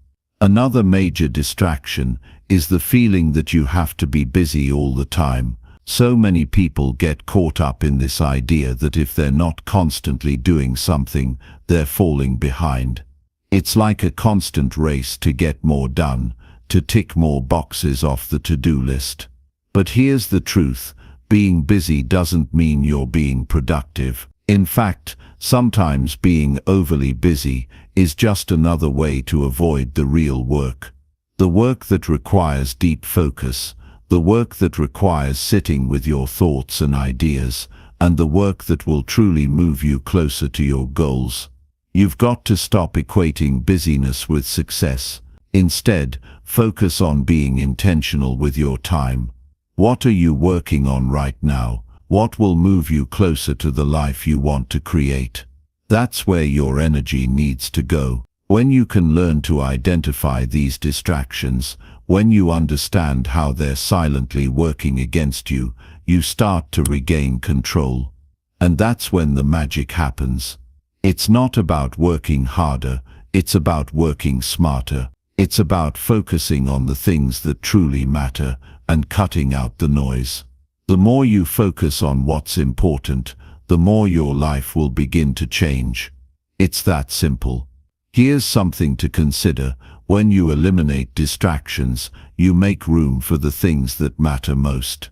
Another major distraction is the feeling that you have to be busy all the time. So many people get caught up in this idea that if they're not constantly doing something, they're falling behind. It's like a constant race to get more done, to tick more boxes off the to-do list. But here's the truth. Being busy doesn't mean you're being productive. In fact, sometimes being overly busy is just another way to avoid the real work. The work that requires deep focus, the work that requires sitting with your thoughts and ideas, and the work that will truly move you closer to your goals. You've got to stop equating busyness with success. Instead, focus on being intentional with your time. What are you working on right now? What will move you closer to the life you want to create? That's where your energy needs to go. When you can learn to identify these distractions, when you understand how they're silently working against you, you start to regain control. And that's when the magic happens. It's not about working harder, it's about working smarter. It's about focusing on the things that truly matter and cutting out the noise. The more you focus on what's important, the more your life will begin to change. It's that simple. Here's something to consider. When you eliminate distractions, you make room for the things that matter most.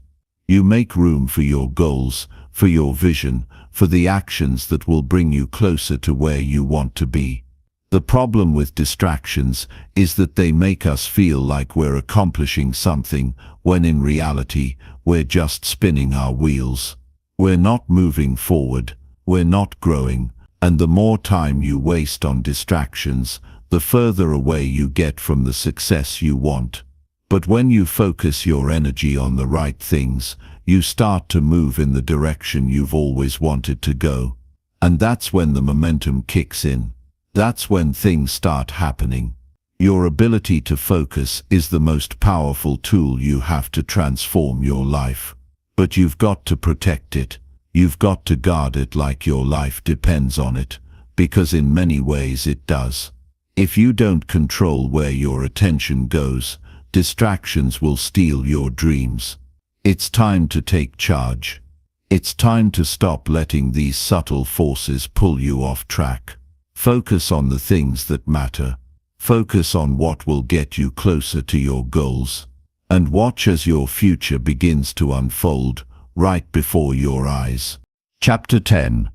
You make room for your goals, for your vision, for the actions that will bring you closer to where you want to be. The problem with distractions is that they make us feel like we're accomplishing something, when in reality, we're just spinning our wheels. We're not moving forward, we're not growing, and the more time you waste on distractions, the further away you get from the success you want. But when you focus your energy on the right things, you start to move in the direction you've always wanted to go. And that's when the momentum kicks in. That's when things start happening. Your ability to focus is the most powerful tool you have to transform your life. But you've got to protect it. You've got to guard it like your life depends on it, because in many ways it does. If you don't control where your attention goes, distractions will steal your dreams. It's time to take charge. It's time to stop letting these subtle forces pull you off track. Focus on the things that matter. Focus on what will get you closer to your goals. And watch as your future begins to unfold right before your eyes. Chapter 10.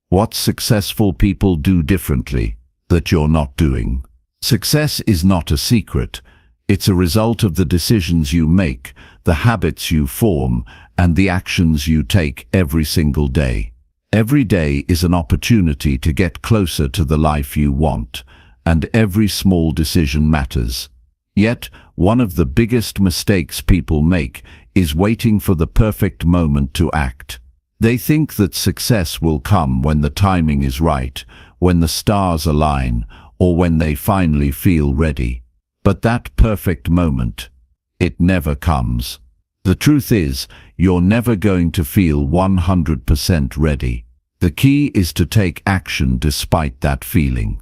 What successful people do differently that you're not doing. Success is not a secret. It's a result of the decisions you make, the habits you form, and the actions you take every single day. Every day is an opportunity to get closer to the life you want, and every small decision matters. Yet, one of the biggest mistakes people make is waiting for the perfect moment to act. They think that success will come when the timing is right, when the stars align, or when they finally feel ready. But that perfect moment, it never comes. The truth is, you're never going to feel 100% ready. The key is to take action despite that feeling.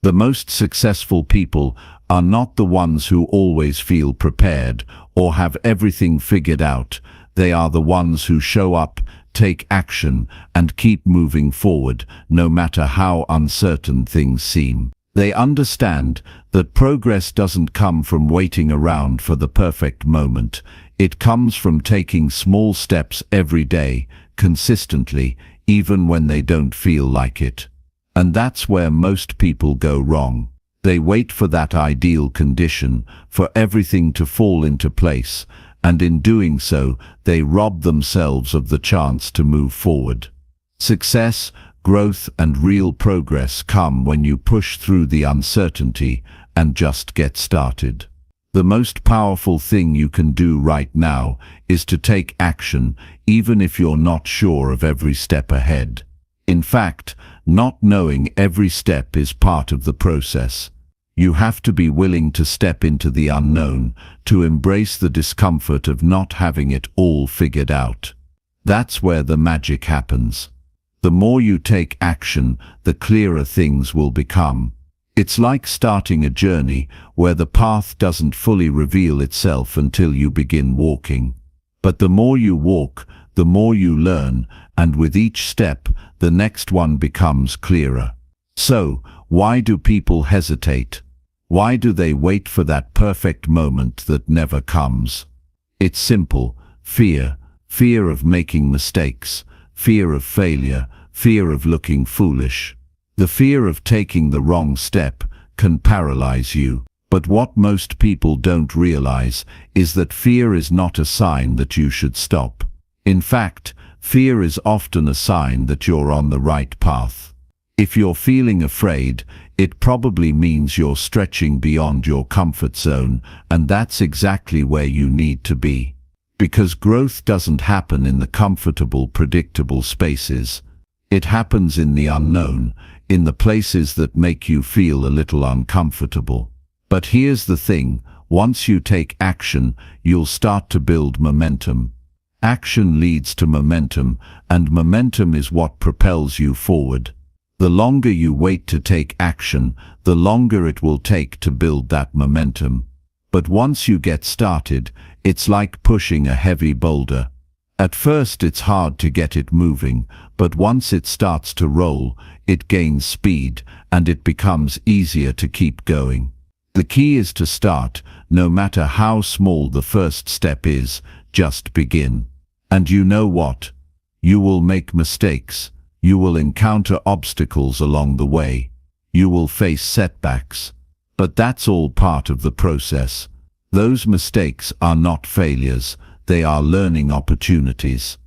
The most successful people are not the ones who always feel prepared or have everything figured out. They are the ones who show up, take action, and keep moving forward, no matter how uncertain things seem. They understand that progress doesn't come from waiting around for the perfect moment. It comes from taking small steps every day, consistently, even when they don't feel like it. And that's where most people go wrong. They wait for that ideal condition, for everything to fall into place, and in doing so, they rob themselves of the chance to move forward. Success, growth, and real progress come when you push through the uncertainty and just get started. The most powerful thing you can do right now is to take action, even if you're not sure of every step ahead. In fact, not knowing every step is part of the process. You have to be willing to step into the unknown, to embrace the discomfort of not having it all figured out. That's where the magic happens. The more you take action, the clearer things will become. It's like starting a journey where the path doesn't fully reveal itself until you begin walking. But the more you walk, the more you learn, and with each step, the next one becomes clearer. So, why do people hesitate? Why do they wait for that perfect moment that never comes? It's simple. Fear. Fear of making mistakes. Fear of failure. Fear of looking foolish. The fear of taking the wrong step can paralyze you. But what most people don't realize is that fear is not a sign that you should stop. In fact, fear is often a sign that you're on the right path. If you're feeling afraid, it probably means you're stretching beyond your comfort zone, and that's exactly where you need to be. Because growth doesn't happen in the comfortable, predictable spaces. It happens in the unknown, in the places that make you feel a little uncomfortable. But here's the thing, once you take action, you'll start to build momentum. Action leads to momentum, and momentum is what propels you forward. The longer you wait to take action, the longer it will take to build that momentum. But once you get started, it's like pushing a heavy boulder. At first it's hard to get it moving, but once it starts to roll, it gains speed, and it becomes easier to keep going. The key is to start, no matter how small the first step is, just begin. And you know what? You will make mistakes. You will encounter obstacles along the way. You will face setbacks. But that's all part of the process. Those mistakes are not failures, they are learning opportunities.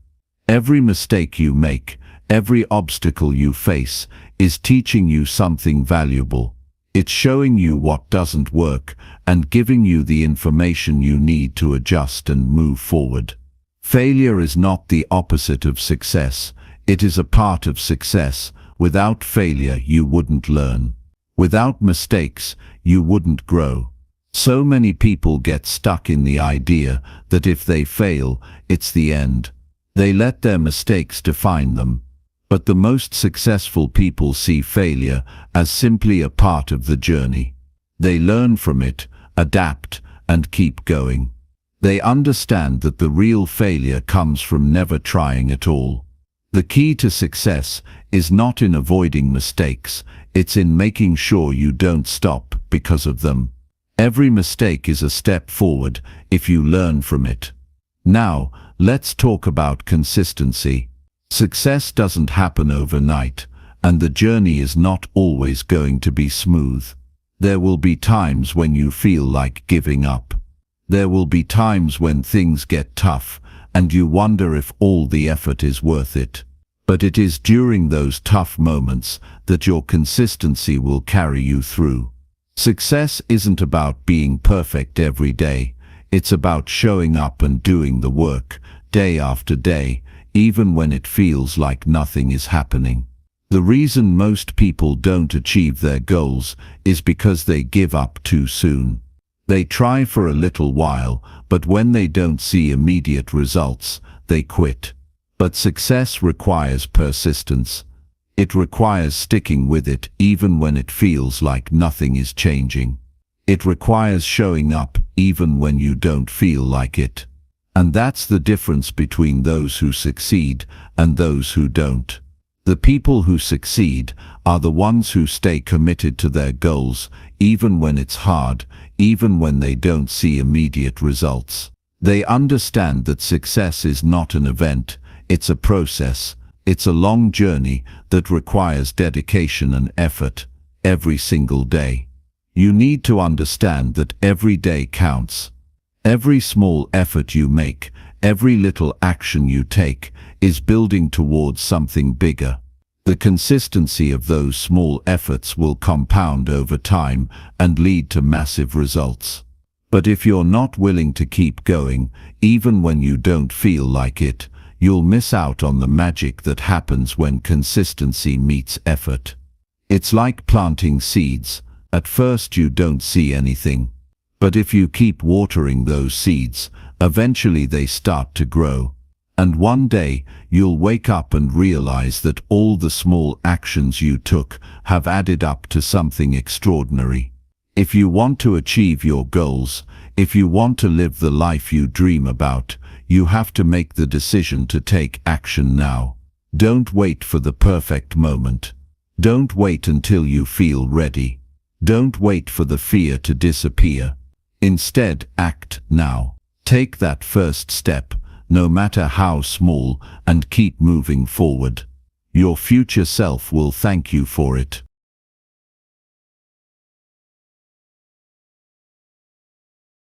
Every mistake you make, every obstacle you face, is teaching you something valuable. It's showing you what doesn't work and giving you the information you need to adjust and move forward. Failure is not the opposite of success. It is a part of success. Without failure, you wouldn't learn. Without mistakes, you wouldn't grow. So many people get stuck in the idea that if they fail, it's the end. They let their mistakes define them. But the most successful people see failure as simply a part of the journey. They learn from it, adapt, and keep going. They understand that the real failure comes from never trying at all. The key to success is not in avoiding mistakes, it's in making sure you don't stop because of them. Every mistake is a step forward if you learn from it. Now, let's talk about consistency. Success doesn't happen overnight, and the journey is not always going to be smooth. There will be times when you feel like giving up. There will be times when things get tough, and you wonder if all the effort is worth it. But it is during those tough moments that your consistency will carry you through. Success isn't about being perfect every day. It's about showing up and doing the work, day after day, even when it feels like nothing is happening. The reason most people don't achieve their goals is because they give up too soon. They try for a little while, but when they don't see immediate results, they quit. But success requires persistence. It requires sticking with it even when it feels like nothing is changing. It requires showing up even when you don't feel like it. And that's the difference between those who succeed and those who don't. The people who succeed are the ones who stay committed to their goals, even when it's hard, even when they don't see immediate results. They understand that success is not an event, it's a process. It's a long journey that requires dedication and effort every single day. You need to understand that every day counts. Every small effort you make, every little action you take, is building towards something bigger. The consistency of those small efforts will compound over time and lead to massive results. But if you're not willing to keep going, even when you don't feel like it, you'll miss out on the magic that happens when consistency meets effort. It's like planting seeds. At first you don't see anything. But if you keep watering those seeds, eventually they start to grow. And one day, you'll wake up and realize that all the small actions you took have added up to something extraordinary. If you want to achieve your goals, if you want to live the life you dream about, you have to make the decision to take action now. Don't wait for the perfect moment. Don't wait until you feel ready. Don't wait for the fear to disappear. Instead, act now. Take that first step, no matter how small, and keep moving forward. Your future self will thank you for it.